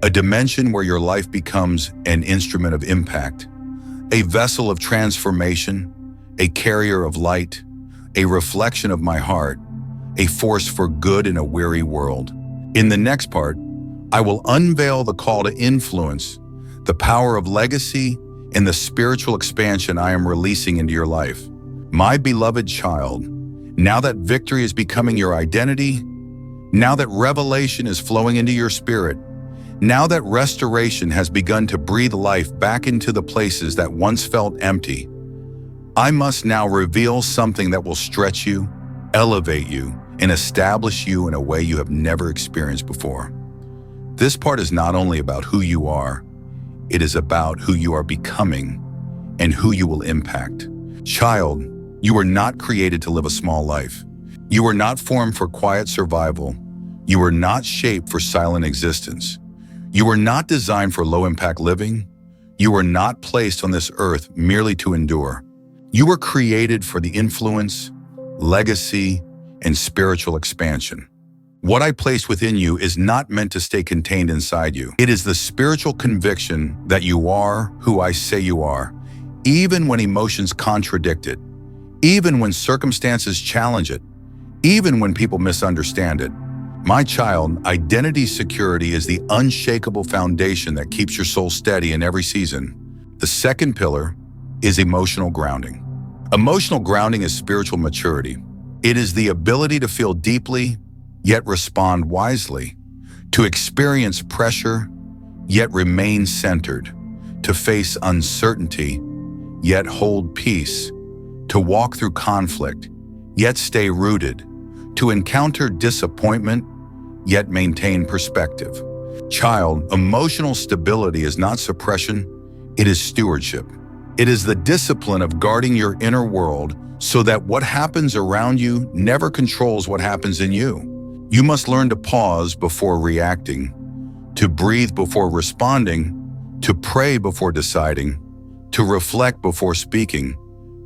A dimension where your life becomes an instrument of impact, a vessel of transformation, a carrier of light, a reflection of my heart, a force for good in a weary world. In the next part, I will unveil the call to influence, the power of legacy, and the spiritual expansion I am releasing into your life. My beloved child, now that victory is becoming your identity, now that revelation is flowing into your spirit, now that restoration has begun to breathe life back into the places that once felt empty, I must now reveal something that will stretch you, elevate you, and establish you in a way you have never experienced before. This part is not only about who you are, it is about who you are becoming and who you will impact. Child, you were not created to live a small life. You were not formed for quiet survival. You were not shaped for silent existence. You were not designed for low-impact living. You were not placed on this earth merely to endure. You were created for the influence, legacy, and spiritual expansion. What I placed within you is not meant to stay contained inside you. It is the spiritual conviction that you are who I say you are, even when emotions contradict it, even when circumstances challenge it, even when people misunderstand it. My child, identity security is the unshakable foundation that keeps your soul steady in every season. The second pillar is emotional grounding. Emotional grounding is spiritual maturity. It is the ability to feel deeply, yet respond wisely, to experience pressure, yet remain centered, to face uncertainty, yet hold peace, to walk through conflict, yet stay rooted, to encounter disappointment, yet maintain perspective. Child, emotional stability is not suppression, it is stewardship. It is the discipline of guarding your inner world so that what happens around you never controls what happens in you. You must learn to pause before reacting, to breathe before responding, to pray before deciding, to reflect before speaking,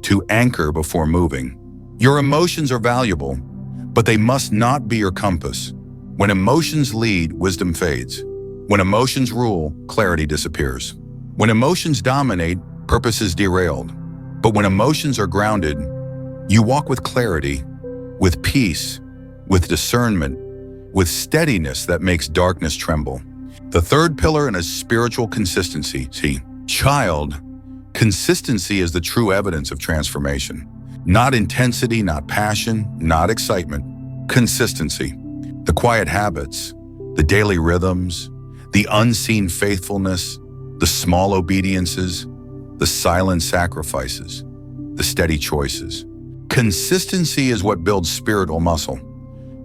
to anchor before moving. Your emotions are valuable, but they must not be your compass. When emotions lead, wisdom fades. When emotions rule, clarity disappears. When emotions dominate, purpose is derailed. But when emotions are grounded, you walk with clarity, with peace, with discernment, with steadiness that makes darkness tremble. The third pillar is spiritual consistency. Child, consistency is the true evidence of transformation. Not intensity, not passion, not excitement. Consistency. The quiet habits, the daily rhythms, the unseen faithfulness, the small obediences, the silent sacrifices, the steady choices. Consistency is what builds spiritual muscle.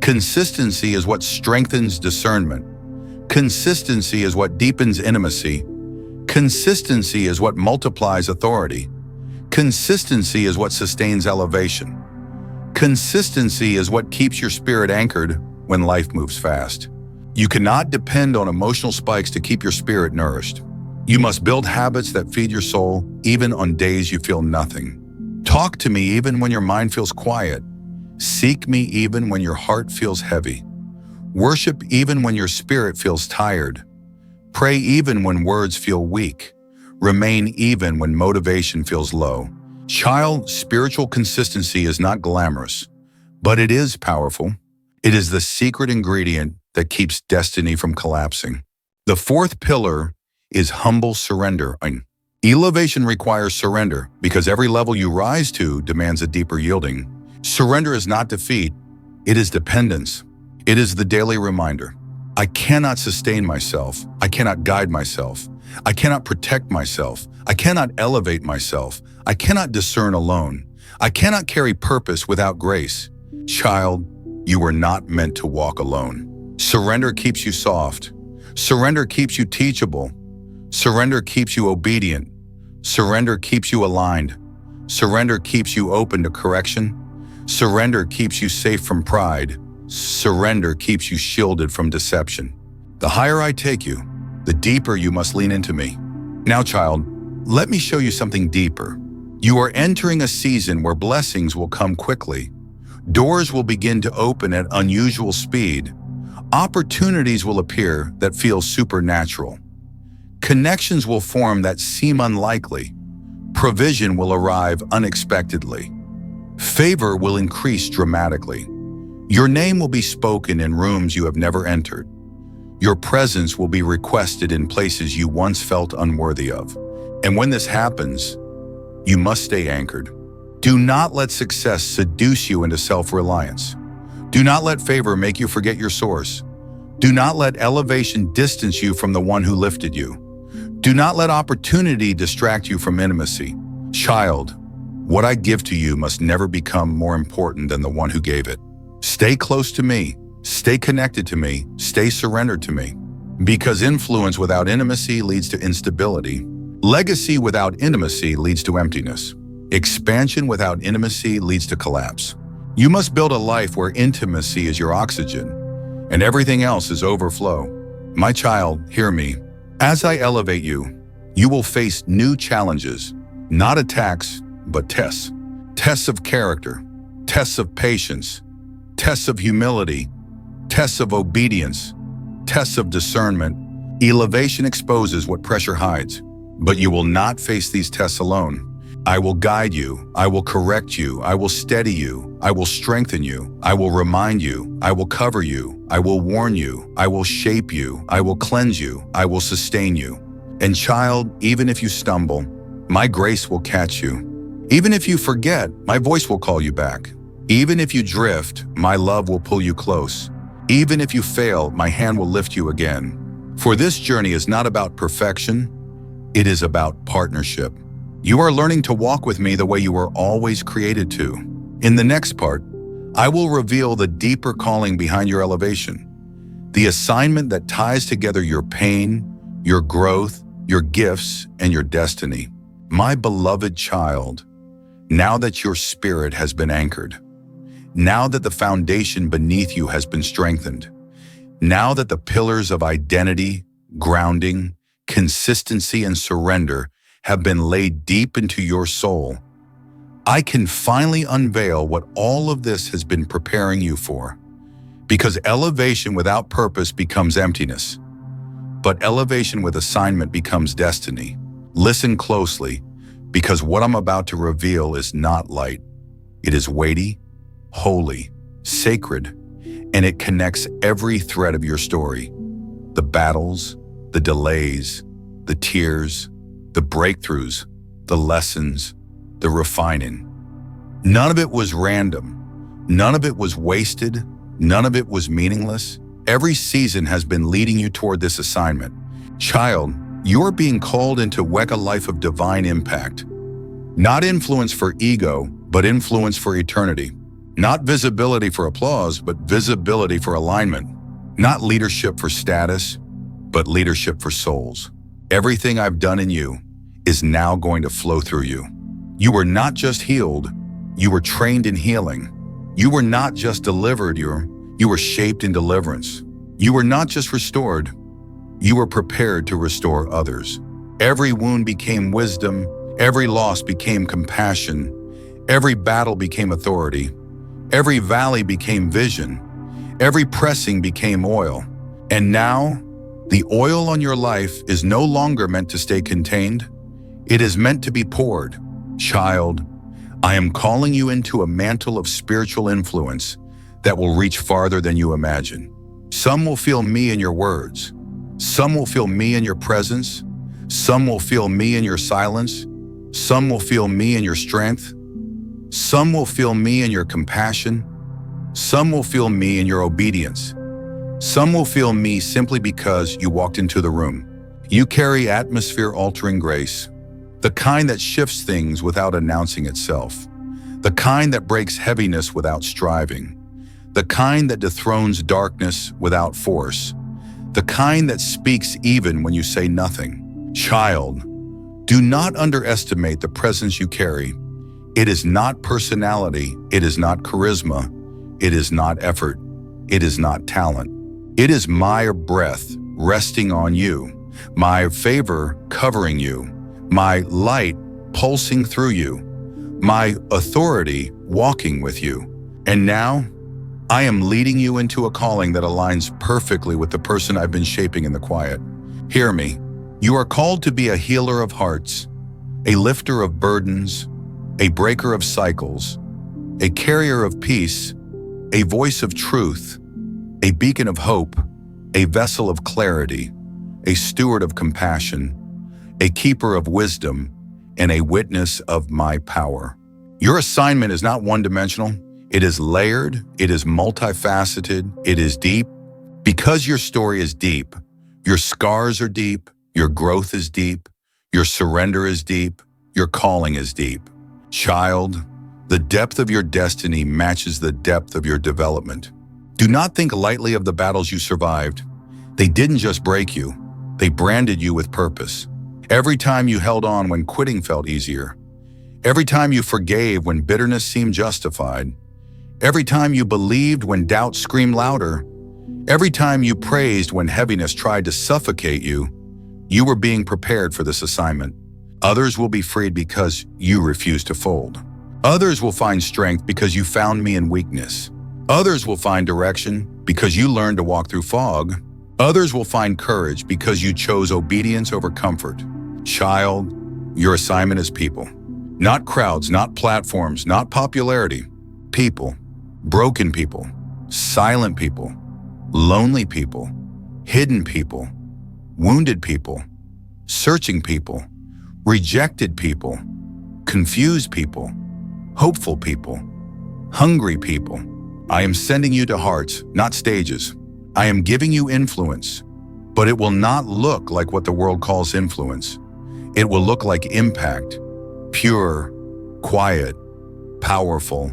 Consistency is what strengthens discernment. Consistency is what deepens intimacy. Consistency is what multiplies authority. Consistency is what sustains elevation. Consistency is what keeps your spirit anchored when life moves fast. You cannot depend on emotional spikes to keep your spirit nourished. You must build habits that feed your soul even on days you feel nothing. Talk to me even when your mind feels quiet. Seek me even when your heart feels heavy. Worship even when your spirit feels tired. Pray even when words feel weak. Remain even when motivation feels low. Child, spiritual consistency is not glamorous, but it is powerful. It is the secret ingredient that keeps destiny from collapsing. The fourth pillar is humble surrender. Elevation requires surrender because every level you rise to demands a deeper yielding. Surrender is not defeat, it is dependence. It is the daily reminder. I cannot sustain myself. I cannot guide myself. I cannot protect myself. I cannot elevate myself. I cannot discern alone. I cannot carry purpose without grace. Child, you were not meant to walk alone. Surrender keeps you soft. Surrender keeps you teachable. Surrender keeps you obedient. Surrender keeps you aligned. Surrender keeps you open to correction. Surrender keeps you safe from pride. Surrender keeps you shielded from deception. The higher I take you, the deeper you must lean into me. Now, child, let me show you something deeper. You are entering a season where blessings will come quickly. Doors will begin to open at unusual speed. Opportunities will appear that feel supernatural. Connections will form that seem unlikely. Provision will arrive unexpectedly. Favor will increase dramatically. Your name will be spoken in rooms you have never entered. Your presence will be requested in places you once felt unworthy of. And when this happens, you must stay anchored. Do not let success seduce you into self-reliance. Do not let favor make you forget your source. Do not let elevation distance you from the one who lifted you. Do not let opportunity distract you from intimacy. Child, what I give to you must never become more important than the one who gave it. Stay close to me, stay connected to me, stay surrendered to me. Because influence without intimacy leads to instability. Legacy without intimacy leads to emptiness. Expansion without intimacy leads to collapse. You must build a life where intimacy is your oxygen and everything else is overflow. My child, hear me. As I elevate you, you will face new challenges, not attacks, but tests. Tests of character, tests of patience, tests of humility, tests of obedience, tests of discernment. Elevation exposes what pressure hides, but you will not face these tests alone. I will guide you, I will correct you, I will steady you, I will strengthen you, I will remind you, I will cover you, I will warn you, I will shape you, I will cleanse you, I will sustain you. And child, even if you stumble, my grace will catch you. Even if you forget, my voice will call you back. Even if you drift, my love will pull you close. Even if you fail, my hand will lift you again. For this journey is not about perfection, it is about partnership. You are learning to walk with me the way you were always created to. In the next part, I will reveal the deeper calling behind your elevation, the assignment that ties together your pain, your growth, your gifts, and your destiny. My beloved child, now that your spirit has been anchored, now that the foundation beneath you has been strengthened, now that the pillars of identity, grounding, consistency, and surrender have been laid deep into your soul, I can finally unveil what all of this has been preparing you for. Because elevation without purpose becomes emptiness, but elevation with assignment becomes destiny. Listen closely, because what I'm about to reveal is not light. It is weighty, holy, sacred, and it connects every thread of your story. The battles, the delays, the tears, the breakthroughs, the lessons, the refining. None of it was random. None of it was wasted. None of it was meaningless. Every season has been leading you toward this assignment. Child, you are being called into a life of divine impact. Not influence for ego, but influence for eternity. Not visibility for applause, but visibility for alignment. Not leadership for status, but leadership for souls. Everything I've done in you is now going to flow through you. You were not just healed, you were trained in healing. You were not just delivered, you were shaped in deliverance. You were not just restored, you were prepared to restore others. Every wound became wisdom, every loss became compassion, every battle became authority, every valley became vision, every pressing became oil. And now, The oil on your life is no longer meant to stay contained. It is meant to be poured. Child, I am calling you into a mantle of spiritual influence that will reach farther than you imagine. Some will feel me in your words. Some will feel me in your presence. Some will feel me in your silence. Some will feel me in your strength. Some will feel me in your compassion. Some will feel me in your obedience. Some will feel me simply because you walked into the room. You carry atmosphere-altering grace, the kind that shifts things without announcing itself, the kind that breaks heaviness without striving, the kind that dethrones darkness without force, the kind that speaks even when you say nothing. Child, do not underestimate the presence you carry. It is not personality, it is not charisma, it is not effort, it is not talent. It is my breath resting on you, my favor covering you, my light pulsing through you, my authority walking with you. And now, I am leading you into a calling that aligns perfectly with the person I've been shaping in the quiet. Hear me. You are called to be a healer of hearts, a lifter of burdens, a breaker of cycles, a carrier of peace, a voice of truth, a beacon of hope, a vessel of clarity, a steward of compassion, a keeper of wisdom, and a witness of my power. Your assignment is not one-dimensional. It is layered, it is multifaceted, it is deep. Because your story is deep, your scars are deep, your growth is deep, your surrender is deep, your calling is deep. Child, the depth of your destiny matches the depth of your development. Do not think lightly of the battles you survived. They didn't just break you, they branded you with purpose. Every time you held on when quitting felt easier, every time you forgave when bitterness seemed justified, every time you believed when doubt screamed louder, every time you praised when heaviness tried to suffocate you, you were being prepared for this assignment. Others will be freed because you refuse to fold. Others will find strength because you found me in weakness. Others will find direction because you learned to walk through fog. Others will find courage because you chose obedience over comfort. Child, your assignment is people. Not crowds, not platforms, not popularity. People. Broken people. Silent people. Lonely people. Hidden people. Wounded people. Searching people. Rejected people. Confused people. Hopeful people. Hungry people. I am sending you to hearts, not stages. I am giving you influence, but it will not look like what the world calls influence. It will look like impact, pure, quiet, powerful,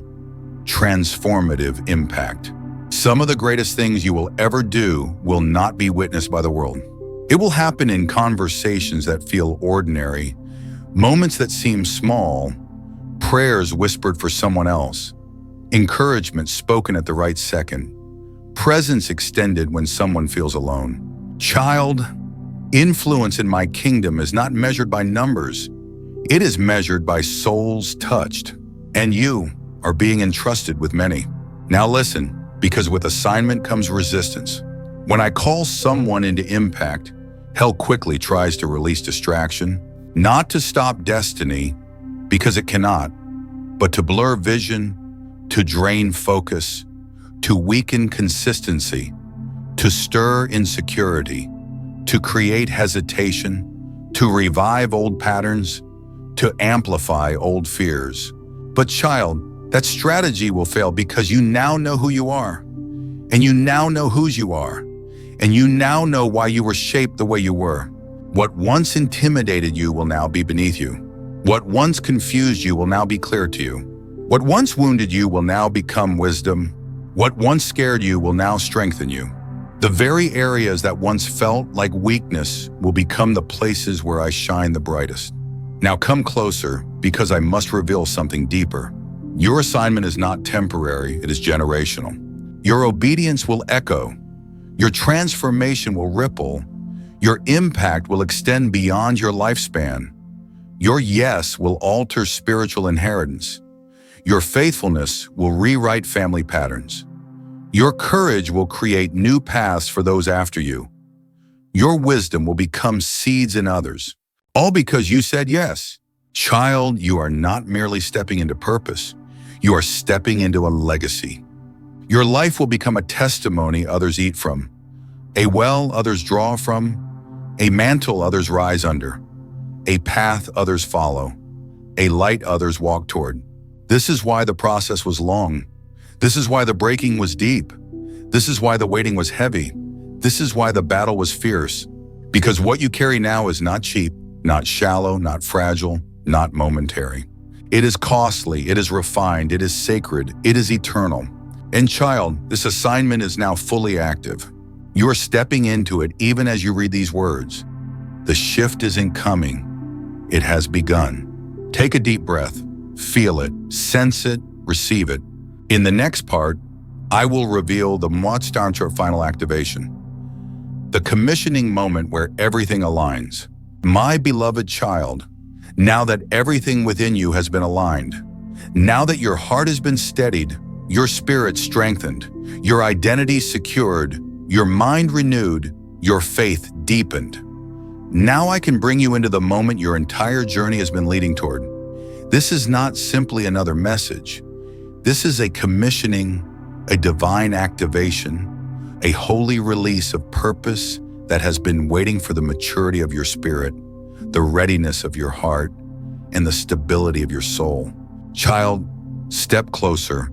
transformative impact. Some of the greatest things you will ever do will not be witnessed by the world. It will happen in conversations that feel ordinary, moments that seem small, prayers whispered for someone else, encouragement spoken at the right second, presence extended when someone feels alone. Child, influence in my kingdom is not measured by numbers. It is measured by souls touched, and you are being entrusted with many. Now listen, because with assignment comes resistance. When I call someone into impact, hell quickly tries to release distraction, not to stop destiny, because it cannot, but to blur vision, to drain focus, to weaken consistency, to stir insecurity, to create hesitation, to revive old patterns, to amplify old fears. But child, that strategy will fail because you now know who you are, and you now know whose you are, and you now know why you were shaped the way you were. What once intimidated you will now be beneath you. What once confused you will now be clear to you. What once wounded you will now become wisdom. What once scared you will now strengthen you. The very areas that once felt like weakness will become the places where I shine the brightest. Now come closer, because I must reveal something deeper. Your assignment is not temporary, it is generational. Your obedience will echo. Your transformation will ripple. Your impact will extend beyond your lifespan. Your yes will alter spiritual inheritance. Your faithfulness will rewrite family patterns. Your courage will create new paths for those after you. Your wisdom will become seeds in others, all because you said yes. Child, you are not merely stepping into purpose. You are stepping into a legacy. Your life will become a testimony others eat from, a well others draw from, a mantle others rise under, a path others follow, a light others walk toward. This is why the process was long. This is why the breaking was deep. This is why the waiting was heavy. This is why the battle was fierce. Because what you carry now is not cheap, not shallow, not fragile, not momentary. It is costly, it is refined, it is sacred, it is eternal. And child, this assignment is now fully active. You are stepping into it even as you read these words. The shift isn't coming, it has begun. Take a deep breath, feel it, sense it, receive it. In the next part, I will reveal the Mwatstantra final activation, the commissioning moment where everything aligns. My beloved child, now that everything within you has been aligned, now that your heart has been steadied, your spirit strengthened, your identity secured, your mind renewed, your faith deepened. Now I can bring you into the moment your entire journey has been leading toward. This is not simply another message. This is a commissioning, a divine activation, a holy release of purpose that has been waiting for the maturity of your spirit, the readiness of your heart, and the stability of your soul. Child, step closer,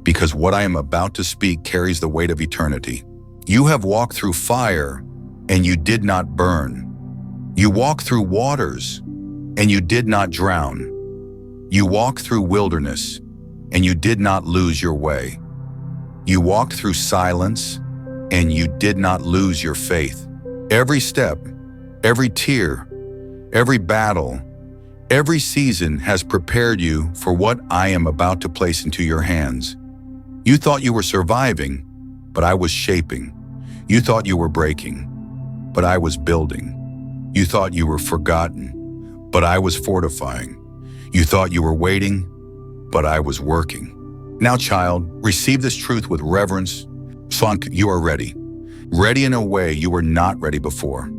because what I am about to speak carries the weight of eternity. You have walked through fire, and you did not burn. You walked through waters, and you did not drown. You walked through wilderness, and you did not lose your way. You walked through silence, and you did not lose your faith. Every step, every tear, every battle, every season has prepared you for what I am about to place into your hands. You thought you were surviving, but I was shaping. You thought you were breaking, but I was building. You thought you were forgotten, but I was fortifying. You thought you were waiting, but I was working. Now, child, receive this truth with reverence. Slunk, you are ready. Ready in a way you were not ready before.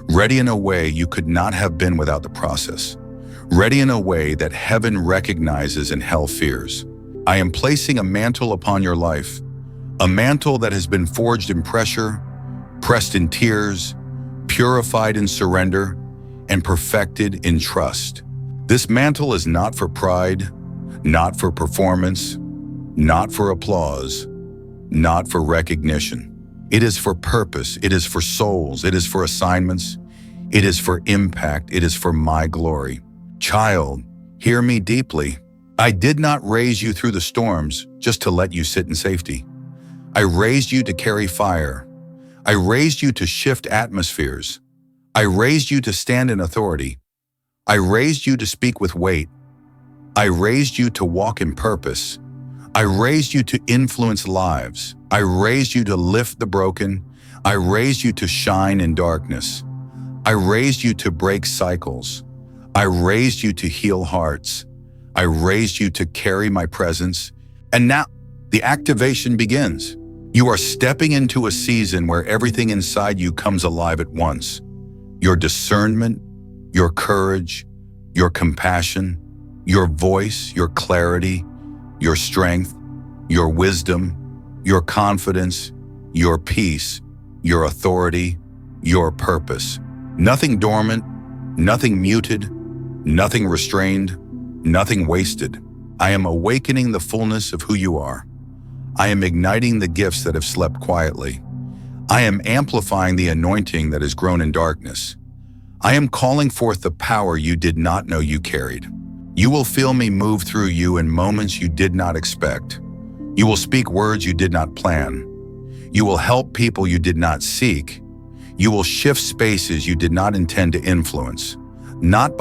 Ready in a way you could not have been without the process. Ready in a way that heaven recognizes and hell fears. I am placing a mantle upon your life, a mantle that has been forged in pressure, pressed in tears, purified in surrender, and perfected in trust. This mantle is not for pride, not for performance, not for applause, not for recognition. It is for purpose, it is for souls, it is for assignments, it is for impact, it is for my glory. Child, hear me deeply. I did not raise you through the storms just to let you sit in safety. I raised you to carry fire. I raised you to shift atmospheres. I raised you to stand in authority. I raised you to speak with weight. I raised you to walk in purpose. I raised you to influence lives. I raised you to lift the broken. I raised you to shine in darkness. I raised you to break cycles. I raised you to heal hearts. I raised you to carry my presence. And now the activation begins. You are stepping into a season where everything inside you comes alive at once. Your discernment, your courage, your compassion, your voice, your clarity, your strength, your wisdom, your confidence, your peace, your authority, your purpose. Nothing dormant, nothing muted, nothing restrained, nothing wasted. I am awakening the fullness of who you are. I am igniting the gifts that have slept quietly. I am amplifying the anointing that has grown in darkness. I am calling forth the power you did not know you carried. You will feel me move through you in moments you did not expect. You will speak words you did not plan. You will help people you did not seek. You will shift spaces you did not intend to influence, not